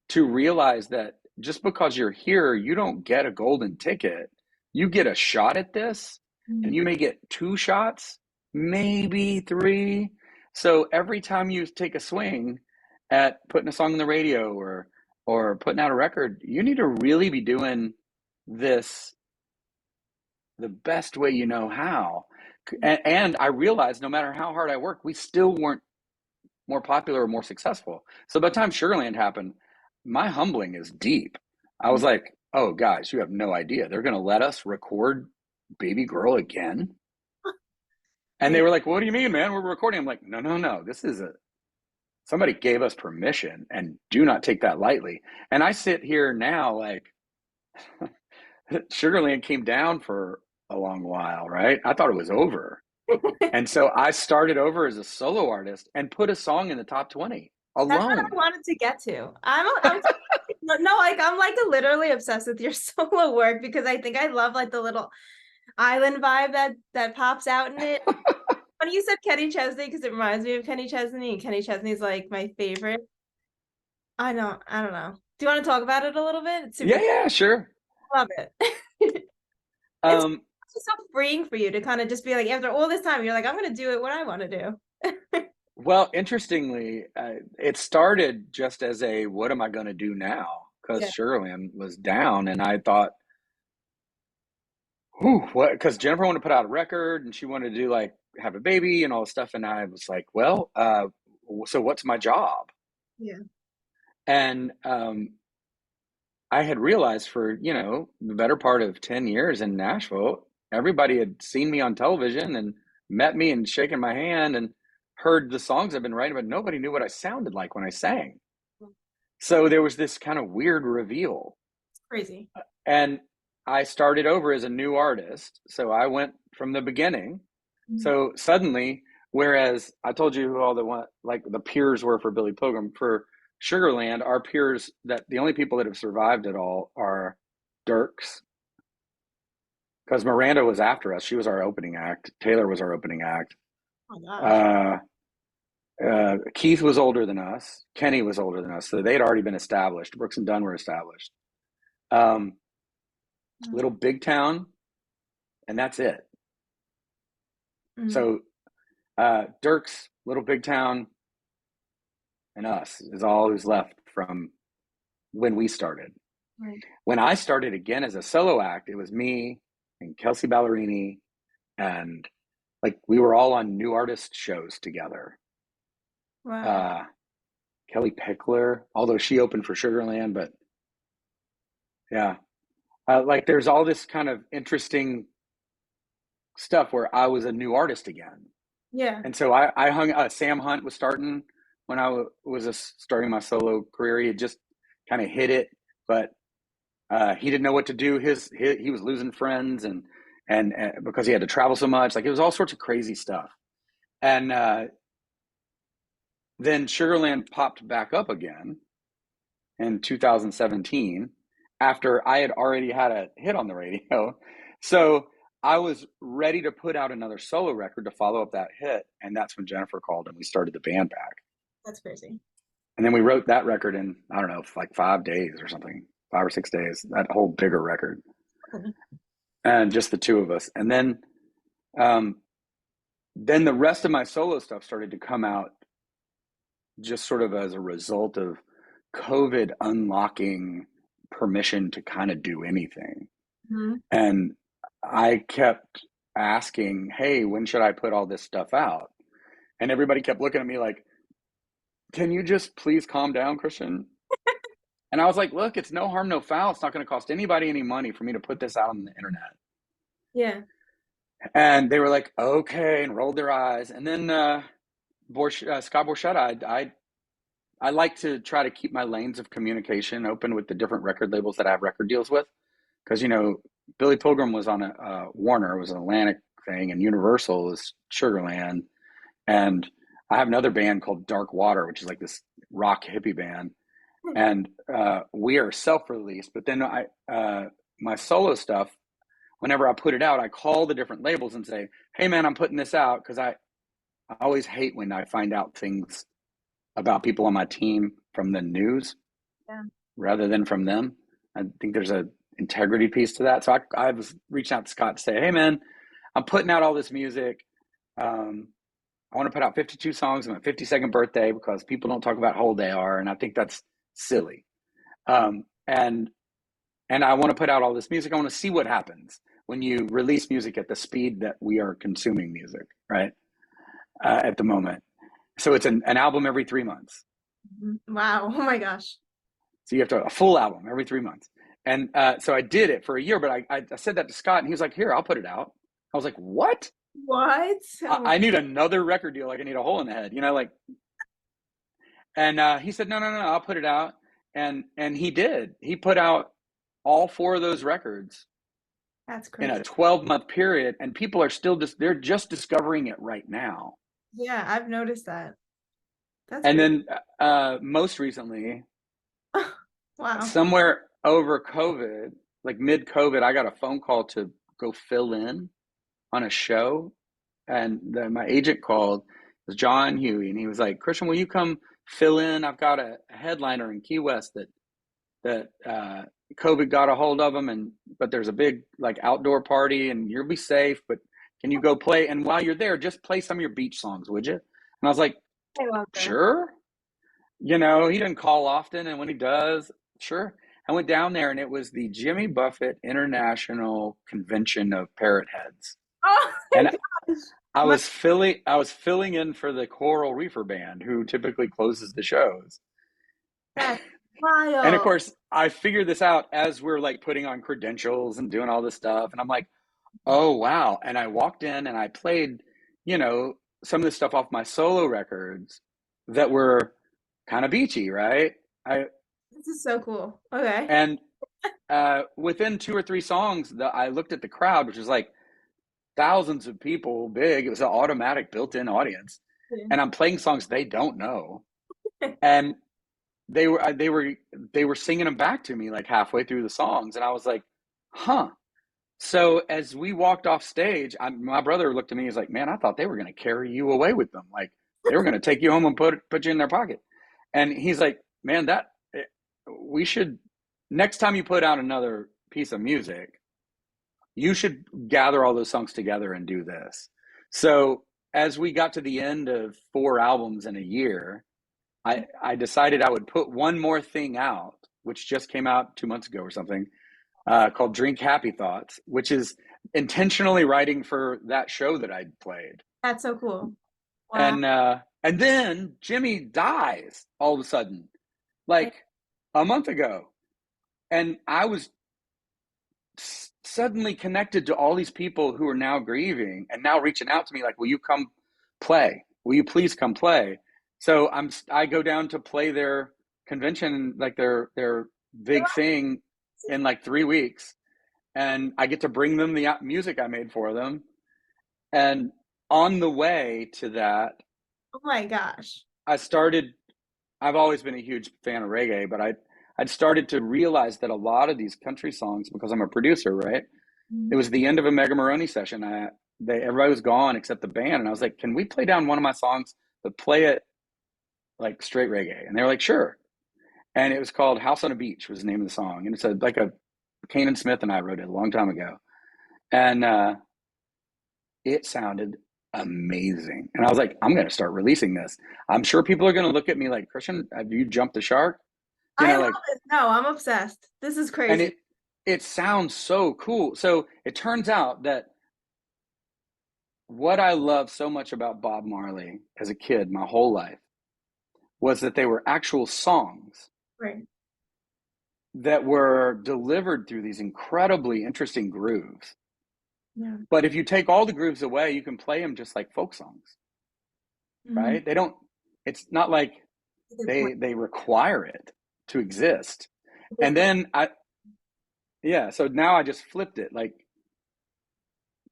to realize that just because you're here, you don't get a golden ticket. You get a shot at this, and Mm. you may get two shots, maybe three. So every time you take a swing at putting a song on the radio or putting out a record, you need to really be doing this the best way you know how. And I realized no matter how hard I worked, we still weren't more popular or more successful. So by the time Sugarland happened, my humbling is deep. I was like, oh, guys, you have no idea. They're going to let us record Baby Girl again? And Yeah. they were like, what do you mean, man? We're recording. I'm like, no, no, no. Somebody gave us permission and do not take that lightly. And I sit here now like, Sugarland came down for a long while, right? I thought it was over. And so I started over as a solo artist and put a song in the top 20 That's what I alone. wanted to get to. I'm no, like I'm like literally obsessed with your solo work because I think I love like the little island vibe that pops out in it. When you said Kenny Chesney, because it reminds me of Kenny Chesney, and Kenny Chesney's like my favorite. I don't know. Do you want to talk about it a little bit? It's super Yeah, yeah, sure. love it. It's Um, just so freeing for you to kind of just be like, after all this time, you're like, I'm gonna do it what I want to do. well, interestingly, it started just as a what am I going to do now? Because Yeah. Sugarland was down, and I thought, whew, what? Because Jennifer wanted to put out a record, and she wanted to do like have a baby and all this stuff, and I was like, well, so what's my job? Yeah. And I had realized for the better part of 10 years in Nashville, everybody had seen me on television and met me and shaken my hand and heard the songs I've been writing, but nobody knew what I sounded like when I sang. So there was this kind of weird reveal. It's crazy. And I started over as a new artist. So I went from the beginning. Mhm. So suddenly, whereas I told you who all the one like the peers were for Billy Pilgrim, for Sugarland, our peers that the only people that have survived it all are Dirks, because Miranda was after us. She was our opening act. Taylor was our opening act. Oh my gosh. Uh, Keith was older than us. Kenny was older than us. So they'd already been established. Brooks and Dunn were established. Um, Little Big Town, and that's it. Mm-hmm. So Dirk's Little Big Town and us is all who's left from when we started. Right. When I started again as a solo act, it was me and Kelsey Ballerini, and like we were all on new artist shows together. Wow. Uh, Kelly Pickler, although she opened for Sugarland, but yeah, like there's all this kind of interesting stuff where I was a new artist again. Yeah. And so I hung, Sam Hunt was starting when I was starting my solo career. He had just kind of hit it, but he didn't know what to do. He was losing friends and because he had to travel so much, like it was all sorts of crazy stuff. And then Sugarland popped back up again in 2017 after I had already had a hit on the radio. So I was ready to put out another solo record to follow up that hit. And that's when Jennifer called and we started the band back. That's crazy. And then we wrote that record in, I don't know, like 5 days or something, 5 or 6 days, that whole bigger record. Okay. And just the two of us. And then the rest of my solo stuff started to come out just sort of as a result of COVID unlocking permission to kind of do anything. Mm-hmm. And I kept asking, hey, when should I put all this stuff out? And everybody kept looking at me like, can you just please calm down, Kristian? And I was like, look, it's no harm, no foul. It's not going to cost anybody any money for me to put this out on the internet. Yeah. And they were like, okay, and rolled their eyes. And then Scott Borchetta, I like to try to keep my lanes of communication open with the different record labels that I have record deals with. Because, Billy Pilgrim was on a Warner, it was an Atlantic thing, and Universal is Sugarland. And I have another band called Dark Water, which is like this rock hippie band. And we are self-released. But then my solo stuff, whenever I put it out, I call the different labels and say, hey, man, I'm putting this out. Because I always hate when I find out things about people on my team from the news rather than from them. I think there's a integrity piece to that. So I was reaching out to Scott to say, hey, man, I'm putting out all this music. I want to put out 52 songs on my 52nd birthday because people don't talk about how old they are. And I think that's silly. And I want to put out all this music. I want to see what happens when you release music at the speed that we are consuming music, right? At the moment. So it's an album every 3 months. Wow. Oh my gosh. So you have a full album every 3 months. And so I did it for a year, but I said that to Scott and he was like, here, I'll put it out. I was like, what? What? I need another record deal. Like I need a hole in the head, like. And he said, no, I'll put it out. And he did. He put out all 4 of those records. That's crazy. In a 12-month period, and people are still they're just discovering it right now. Yeah, I've noticed that. That's and crazy. then most recently, Wow. somewhere over COVID, like mid-COVID, I got a phone call to go fill in on a show, and my agent called. It was John Huey, and he was like, Kristian, will you come fill in? I've got a headliner in Key West that COVID got a hold of them, but there's a big like outdoor party, and you'll be safe. But can you go play? And while you're there, just play some of your beach songs, would you? And I was like, I love that. sure. He doesn't call often, and when he does, sure. I went down there, and it was the Jimmy Buffett International Convention of Parrot Heads, Oh my and gosh. I was filling in for the Coral Reefer Band, who typically closes the shows. That's And of wild. course, I figured this out as we're like putting on credentials and doing all this stuff. And I'm like, oh, wow. And I walked in and I played, some of the stuff off my solo records that were kind of beachy, right? This is so cool. Okay. And within 2 or 3 songs, I looked at the crowd, which was like thousands of people big. It was an automatic built-in audience. And I'm playing songs they don't know. And they were singing them back to me like halfway through the songs, and I was like, huh. So as we walked off stage, my brother looked at me. He's like, "Man, I thought they were going to carry you away with them. Like they were going to take you home and put you in their pocket." And he's like, "Man, we should next time you put out another piece of music, you should gather all those songs together and do this." So as we got to the end of 4 albums in a year, I decided I would put one more thing out, which just came out 2 months ago or something, called Drink Happy Thoughts, which is intentionally writing for that show that I played. That's so cool. Wow. And then Jimmy dies all of a sudden, like a month ago. And I was suddenly connected to all these people who are now grieving and now reaching out to me like, will you come play? Will you please come play? So I go down to play their convention, like their big thing in like 3 weeks. And I get to bring them the music I made for them. And on the way to that, Oh my gosh. I've always been a huge fan of reggae, but I'd started to realize that a lot of these country songs, because I'm a producer, right? It Mhm. was the end of a Mega Maroney session. Everybody was gone except the band. And I was like, can we play down one of my songs, but play it like straight reggae? And they were like, sure. And it was called House on a Beach was the name of the song. And it's like a Kanan Smith and I wrote it a long time ago. And it sounded amazing. And I was like, I'm going to start releasing this. I'm sure people are going to look at me like, Kristian, have you jumped the shark? You I know, love like, it. No, I'm obsessed. This is and crazy. it sounds so cool. So it turns out that what I love so much about Bob Marley as a kid, my whole life, was that they were actual songs Right. that were delivered through these incredibly interesting grooves. Yeah. But if you take all the grooves away, you can play them just like folk songs, Hmm. right? They don't, it's not like Good point. they require it to exist. Good And point. then yeah, so now I just flipped it. Like,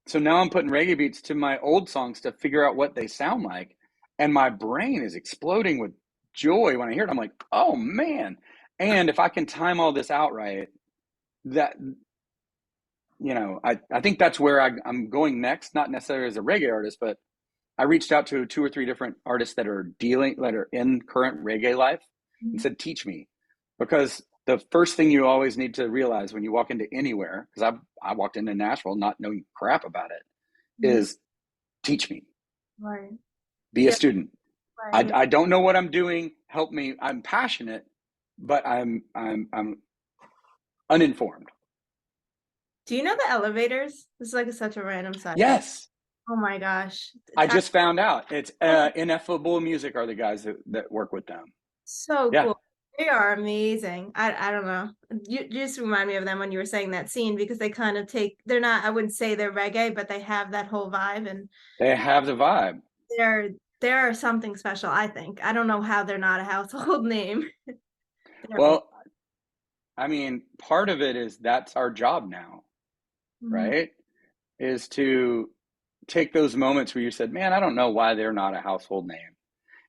so now I'm putting reggae beats to my old songs to figure out what they sound like. And my brain is exploding with joy when I hear it. I'm like, oh man. And if I can time all this out right, that, I think that's where I'm going next, not necessarily as a reggae artist, but I reached out to 2 or 3 different artists that are in current reggae life and Mhm. said, teach me. Because the first thing you always need to realize when you walk into anywhere, because I walked into Nashville not knowing crap about it, Mhm. is teach me, Right. be a Yeah. student. Right. I don't know what I'm doing. Help me. I'm passionate, but I'm uninformed. Do you know the elevators? This is like such a random side. Yes, Oh my gosh. I just found out. It's Ineffable Music are the guys that work with them. So Yeah, cool. They are amazing. I don't know. You just remind me of them when you were saying that scene because they kind of they're not, I wouldn't say they're reggae, but they have that whole vibe and they have the vibe. they're they're something special, I think. I don't know how they're not a household name. They're amazing. Well, I mean, part of it is that's our job now, Mhm. right? Is to take those moments where you said, "Man, I don't know why they're not a household name,"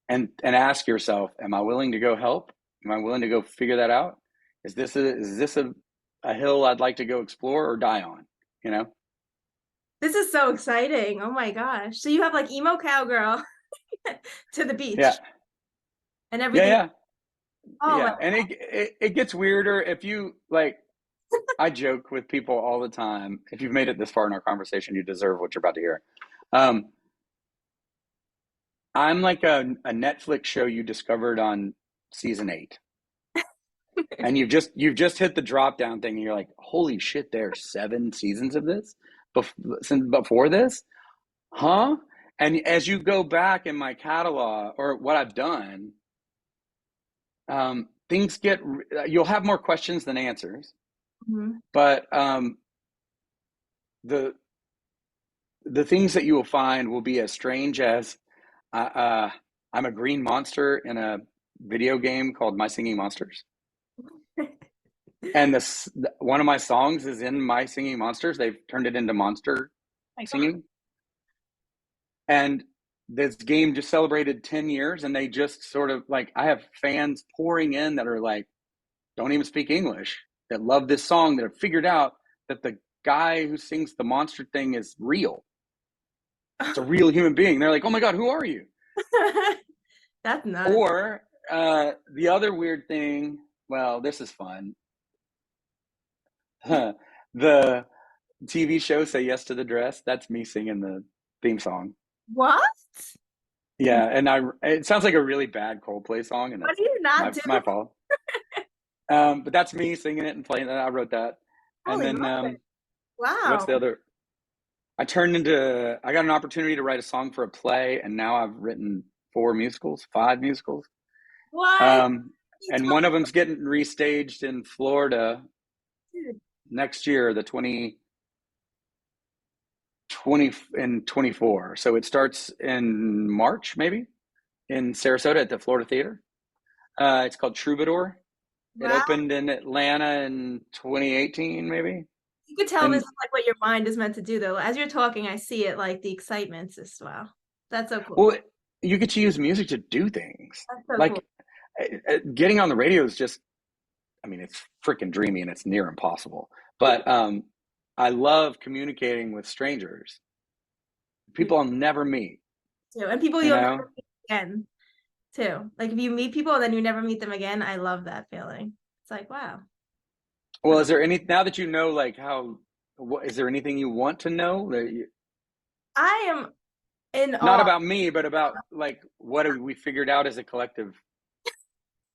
and ask yourself, "Am I willing to go help? Am I willing to go figure that out? Is this a hill I'd like to go explore or die on?" You know? This is so exciting. Oh my gosh. So you have like emo cowgirl to the Yeah, beach and yeah, everything. yeah, Oh my, yeah. And it gets weirder if you like. I joke with people all the time. If you've made it this far in our conversation, you deserve what you're about to hear. Um, I'm like a Netflix show you discovered on season 8, and you've just hit the drop down thing, and you're like, "Holy shit! There's 7 seasons of this since before this, huh?" And as you go back in my catalog or what I've done, things you'll have more questions than answers, Mhm. but the the things that you will find will be as strange as I'm a green monster in a video game called My Singing Monsters. And one of my songs is in My Singing Monsters. They've turned it into monster My God. singing. And this game just celebrated 10 years, and they just sort of like, I have fans pouring in that are like, don't even speak English, that love this song, that have figured out that guy who sings the monster thing is real. It's a real human being. They're like, oh my God, who are you? That's nuts. Or the other weird thing, well, this is fun. The TV show Say Yes to the Dress, that's me singing the theme song. What? Yeah, and it sounds like a really bad Coldplay song, and What that's do you not do? my fault. But that's me singing it and playing it. I wrote that. And Holy then moly. what's Wow. the other? I got an opportunity to write a song for a play, and now I've written 4 musicals, 5 musicals. What? Um, You and told one of them's getting restaged in Florida me. next year, the 2020 and 24. So it starts in March, maybe, in Sarasota at the Florida Theater. It's called Troubadour. It Wow. opened in Atlanta in 2018, maybe. You could tell this And is like what your mind is meant to do, though. As you're talking, I see it like the excitement's just wow. That's so cool. well, you get to use music to do things. That's so cool. Like getting on the radio is just, I mean, it's freaking dreamy and it's near impossible. But I love communicating with strangers, people I'll never meet, Too. And people you you'll know? never meet again, too. Like if you meet people and then you never meet them again, I love that feeling. It's like, wow. Well, is there now that you know, like is there anything you want to know I am in not awe. about me, but about like what have we figured out as a collective,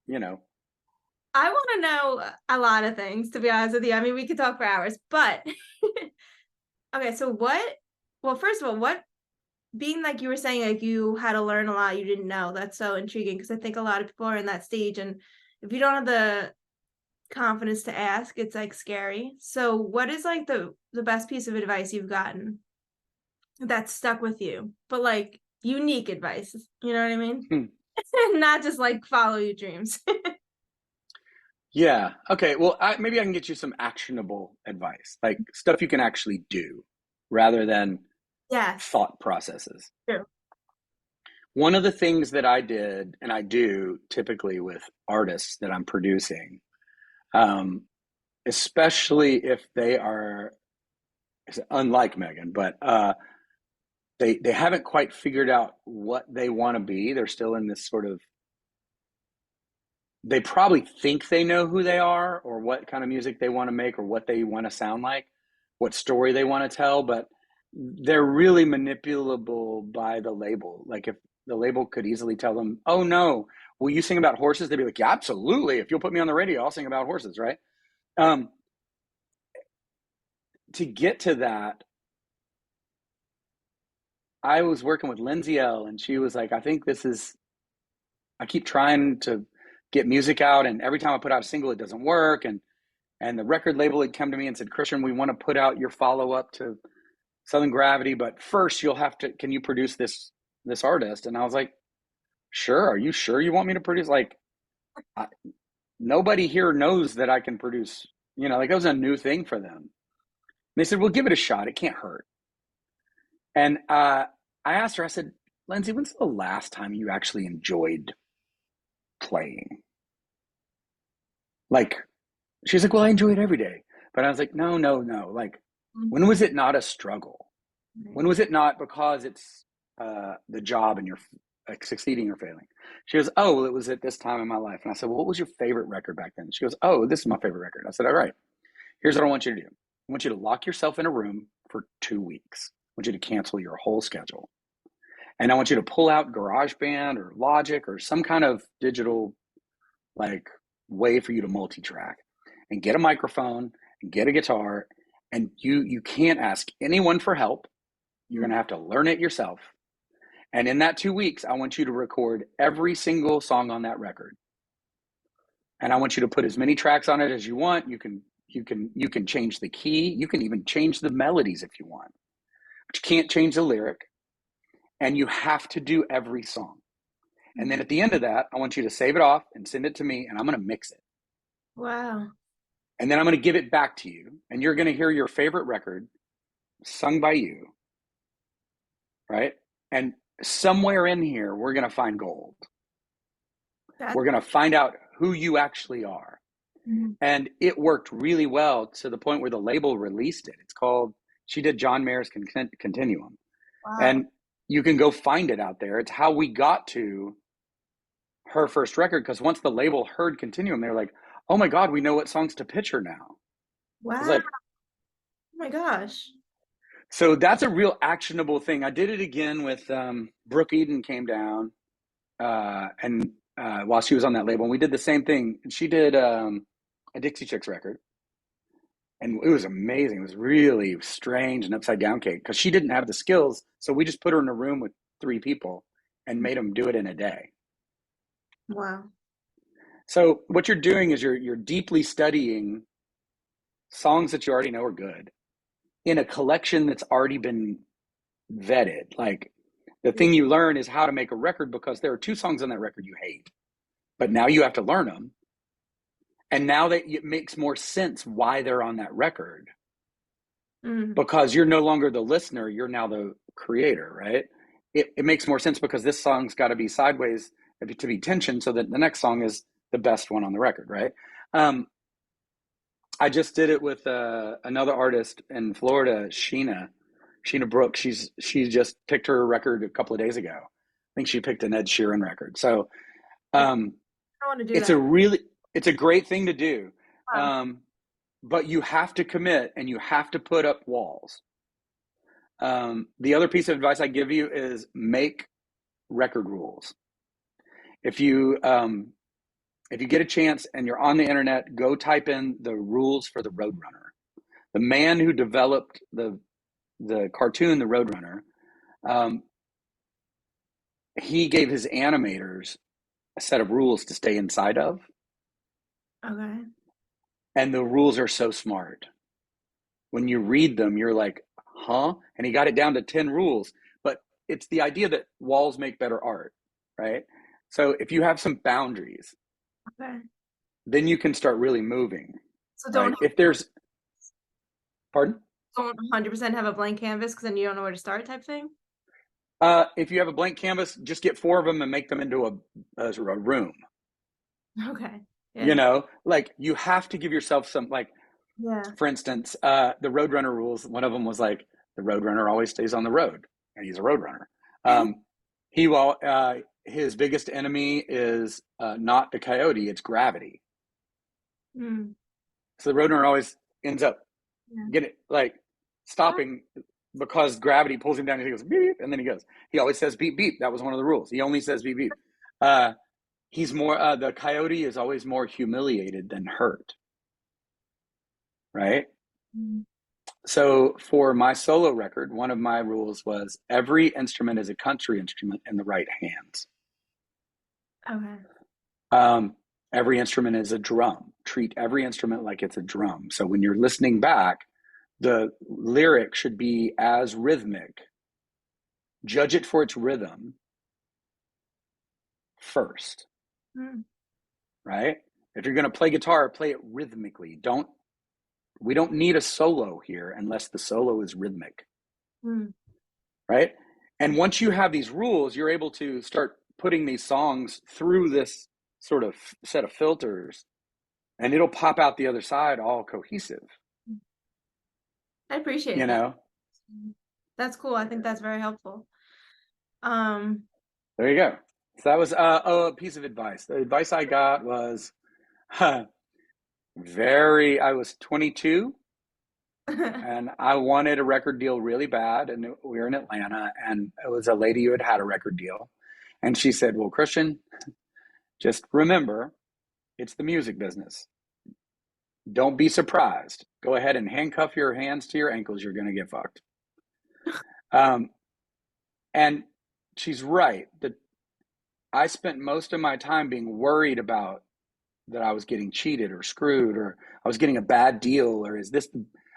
you know? I want to know a lot of things, to be honest with you. I mean, we could talk for hours, but okay, so well, first of all, being like you were saying, like you had to learn a lot you didn't know. That's so intriguing because I think a lot of people are in that stage. And if you don't have the confidence to ask, it's like scary. So what is like the best piece of advice you've gotten that stuck with you, but like unique advice, you know what I mean? Hmm. Not just like follow your dreams. Yeah. Okay. Well, maybe I can get you some actionable advice, like stuff you can actually do rather than Yes, thought processes. true. One of the things that I did and I do typically with artists that I'm producing, um, especially if they are unlike Megan, but they haven't quite figured out what they want to be. They're still in this sort of, they probably think they know who they are or what kind of music they want to make or what they want to sound like, what story they want to tell, but they're really manipulable by the label. Like if the label could easily tell them, "Oh no, will you sing about horses?" They'd be like, "Yeah, absolutely. If you'll put me on the radio, I'll sing about horses." Right? Um, to get to that, I was working with Lindsay L, and she was like, "I think this is. I keep trying to get music out, and every time I put out a single, it doesn't work." And the record label had come to me and said, "Kristian, we want to put out your follow up to Southern Gravity, but first you'll have to. Can you produce this artist?" And I was like, "Sure. Are you sure you want me to produce? Like, I, nobody here knows that I can produce. You know, like that was a new thing for them." And they said, "Well, give it a shot. It can't hurt." And I asked her. I said, "Lindsay, when's the last time you actually enjoyed playing?" Like, she's like, "Well, I enjoy it every day." But I was like, "No, no, no. Like, when was it not a struggle? When was it not because it's the job and you're like succeeding or failing?" She goes, "Oh, well, it was at this time in my life." And I said, "Well, what was your favorite record back then?" She goes, "Oh, this is my favorite record." I said, "All right, here's what I want you to do. I want you to lock yourself in a room for 2 weeks. I want you to cancel your whole schedule. And I want you to pull out GarageBand or Logic or some kind of digital like way for you to multi-track and get a microphone and get a guitar. And you can't ask anyone for help. You're going to have to learn it yourself. And in that 2 weeks, I want you to record every single song on that record. And I want you to put as many tracks on it as you want. You can change the key. You can even change the melodies if you want. But you can't change the lyric. And you have to do every song. And then at the end of that, I want you to save it off and send it to me, and I'm going to mix it. Wow. And then I'm going to give it back to you. And you're going to hear your favorite record sung by you, right? And somewhere in here, we're going to find gold. That's We're going to find out who you actually are. Mhm. And it worked really well to the point where the label released it. It's called, she did John Mayer's Continuum. Wow. And you can go find it out there. It's how we got to her first record, because once the label heard Continuum, they're like, oh my God, we know what songs to pitch her now. It's Wow. like, Oh my gosh. so that's a real actionable thing. I did it again with Brooke Eden came down and while she was on that label, and we did the same thing. She did a Dixie Chicks record, and it was amazing. It was really strange and upside down cake because she didn't have the skills. So we just put her in a room with 3 people and made them do it in a day. Wow. So what you're doing is you're deeply studying songs that you already know are good in a collection that's already been vetted. Like the Yeah. thing you learn is how to make a record, because there are 2 songs on that record you hate, but now you have to learn them. And now that it makes more sense why they're on that record, Mm. because you're no longer the listener, you're now the creator, right? It makes more sense because this song's got to be sideways to be tension, so that the next song is the best one on the record, right? I just did it with another artist in Florida, Sheena Brooks. She just picked her record a couple of days ago. I think she picked an Ed Sheeran record. So Wow. um, I want to do it's that. a really it's a great thing to do. Wow. But you have to commit and you have to put up walls. The other piece of advice I give you is make record rules. If you if you get a chance and you're on the internet, go type in the rules for the Roadrunner. The man who developed the cartoon, the Roadrunner, um, he gave his animators a set of rules to stay inside of, Okay. and the rules are so smart. When you read them, you're like, huh? And he got it down to 10 rules. But it's the idea that walls make better art, right? So if you have some boundaries, Okay. then you can start really moving, So right? If there's, pardon? don't 100% have a blank canvas because then you don't know where to start type thing. If you have a blank canvas, just get 4 of them and make them into a room. Okay. You Yeah. know, like you have to give yourself some, like, Yeah. for instance, the Roadrunner rules, one of them was like, the Roadrunner always stays on the road, and he's a Roadrunner. He will, his biggest enemy is not the coyote, it's gravity. Mm. So the Roadrunner always ends up Yeah. getting, like, stopping because gravity pulls him down, and he goes, beep, and then he goes. He always says beep, beep. That was one of the rules. He only says beep, beep. He's more, the coyote is always more humiliated than hurt, right? Mm. So for my solo record, one of my rules was every instrument is a country instrument in the right hands. Okay. Um, every instrument is a drum. Treat every instrument like it's a drum. So when you're listening back, the lyric should be as rhythmic. Judge it for its rhythm first, Mm. right? If you're going to play guitar, play it rhythmically. We don't need a solo here unless the solo is rhythmic, Mm. right? And once you have these rules, you're able to start putting these songs through this sort of set of filters, and it'll pop out the other side all cohesive, I appreciate you that. know? That's cool. I think that's very helpful. Um, There you go. So that was a piece of advice. The advice I got was I was 22 and I wanted a record deal really bad. And we were in Atlanta, and it was a lady who had a record deal. And she said, well, Kristian, just remember, it's the music business. Don't be surprised. Go ahead and handcuff your hands to your ankles. You're going to get fucked. Um, and she's right. That I spent most of my time being worried about that I was getting cheated or screwed, or I was getting a bad deal, or is this,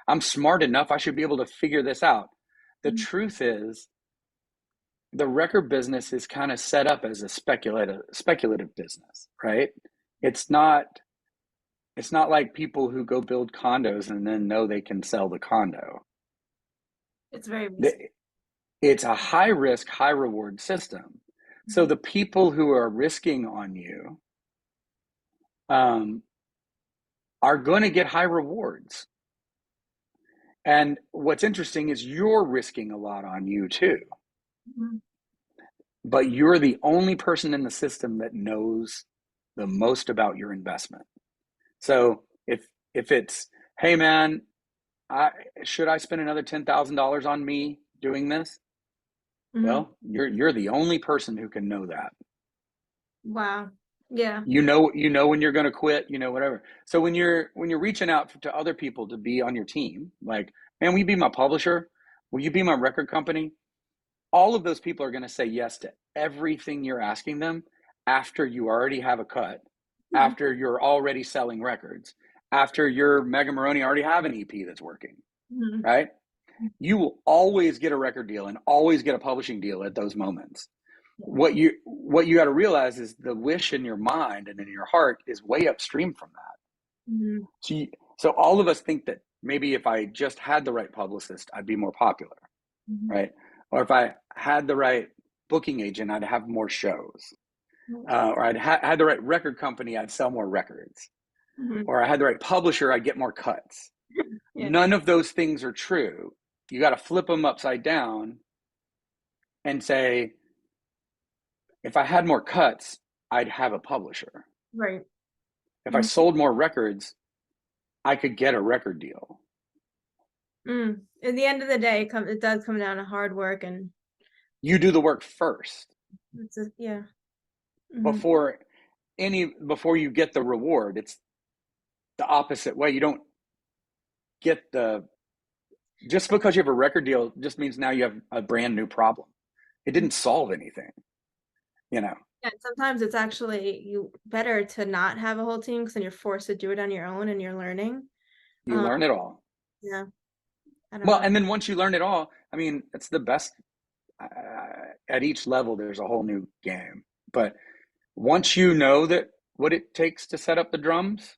I'm smart enough, I should be able to figure this out. The truth is, the record business is kind of set up as a speculative business, right? It's not it's not like people who go build condos and then know they can sell the condo. it's very risky. It's a high risk, high reward system. So Mhm. the people who are risking on you, um, are going to get high rewards. And what's interesting is you're risking a lot on you too, Mhm. but you're the only person in the system that knows the most about your investment. So if it's, hey man, I should I spend another $10,000 on me doing this? Mhm. Well, you're the only person who can know that. Wow. Yeah. You know when you're going to quit, whatever. So when you're reaching out to other people to be on your team, like, man, will you be my publisher? Will you be my record company? All of those people are going to say yes to everything you're asking them after you already have a cut, Mhm. after you're already selling records, after your Mega Maroney already have an EP that's working, Mhm. right? You will always get a record deal and always get a publishing deal at those moments. What you got to realize is the wish in your mind and in your heart is way upstream from that. Mhm. So all of us think that maybe if I just had the right publicist, I'd be more popular, Mhm. right? Or if I had the right booking agent, I'd have more shows. Or I'd had the right record company, I'd sell more records. Mhm. Or I had the right publisher, I'd get more cuts. Yeah. None of those things are true. You got to flip them upside down and say, if I had more cuts, I'd have a publisher. Right. If I Mhm. sold more records, I could get a record deal. Mm. At the end of the day, it does come down to hard work and You do the work first yeah. Mhm. before before you get the reward. It's the opposite way. You don't get the just because you have a record deal just means now you have a brand new problem. It didn't solve anything, you know. Yeah, sometimes it's actually you better to not have a whole team because then you're forced to do it on your own and you're learning. You Um, learn it all. yeah, I don't Well, know. and then once you learn it all, I mean, it's the best. At each level, there's a whole new game. But once you know that what it takes to set up the drums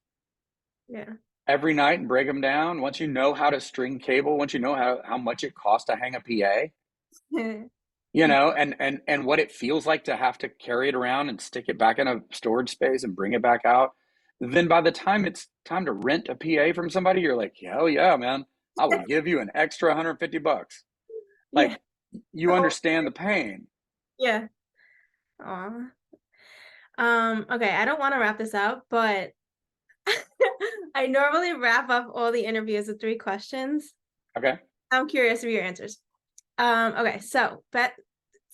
Yeah. every night and break them down, once you know how to string cable, once you know how much it costs to hang a PA, and what it feels like to have to carry it around and stick it back in a storage space and bring it back out, then by the time it's time to rent a PA from somebody, you're like, hell yeah, man, I will give you an extra $150. Yeah. Like, you understand the pain. Yeah. Aw. Okay, I don't want to wrap this up, but I normally wrap up all the interviews with 3 questions. Okay. I'm curious of your answers. Okay, so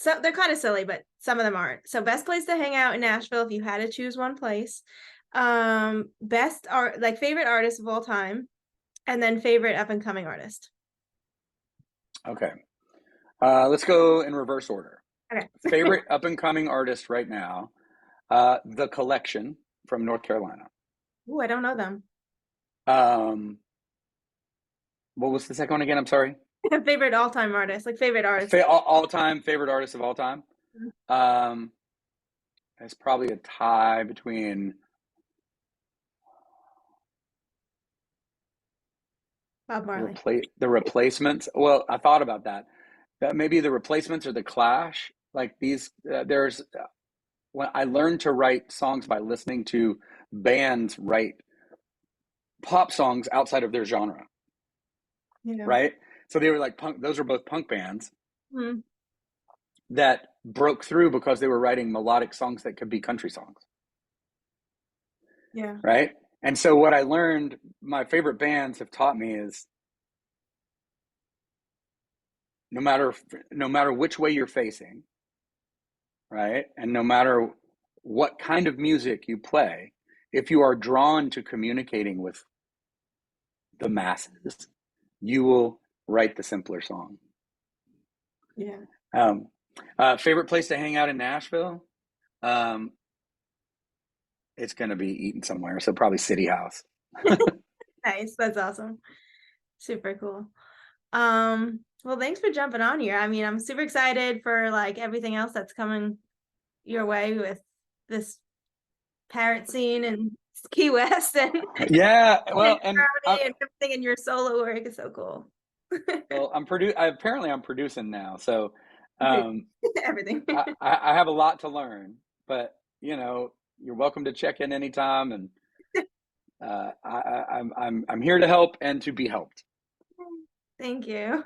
they're kind of silly, but some of them aren't. So best place to hang out in Nashville if you had to choose one place. Best art like favorite artist of all time, and then favorite up and coming artist. Okay. Let's go in reverse order. Okay. Favorite up and coming artist right now, The Collection from North Carolina. Ooh, I don't know them. Um, what was the second one again? I'm sorry. Favorite all-time artist, like favorite artist. All time favorite artist of all time. Um, it's probably a tie between Bob Marley. the Replacements. Well, I thought about that. That maybe the Replacements or the Clash. Like these, there's when I learned to write songs by listening to bands write pop songs outside of their genre, Yeah. right? So they were like punk. Those are both punk bands Mm, that broke through because they were writing melodic songs that could be country songs, yeah. right? And so what I learned, my favorite bands have taught me is no matter no matter which way you're facing, right? And no matter what kind of music you play, if you are drawn to communicating with the masses, you will write the simpler song. Yeah. Um, favorite place to hang out in Nashville? Um, it's going to be eating somewhere, so probably City House. Nice. That's awesome. Super cool. Well, thanks for jumping on here. I mean, I'm super excited for like everything else that's coming your way with this parrot scene and Key West and Yeah, and well, and Brownie and everything in your solo work is so cool. apparently I'm producing now, so um, Everything. I have a lot to learn. But you're welcome to check in anytime, and I'm here to help and to be helped. Thank you.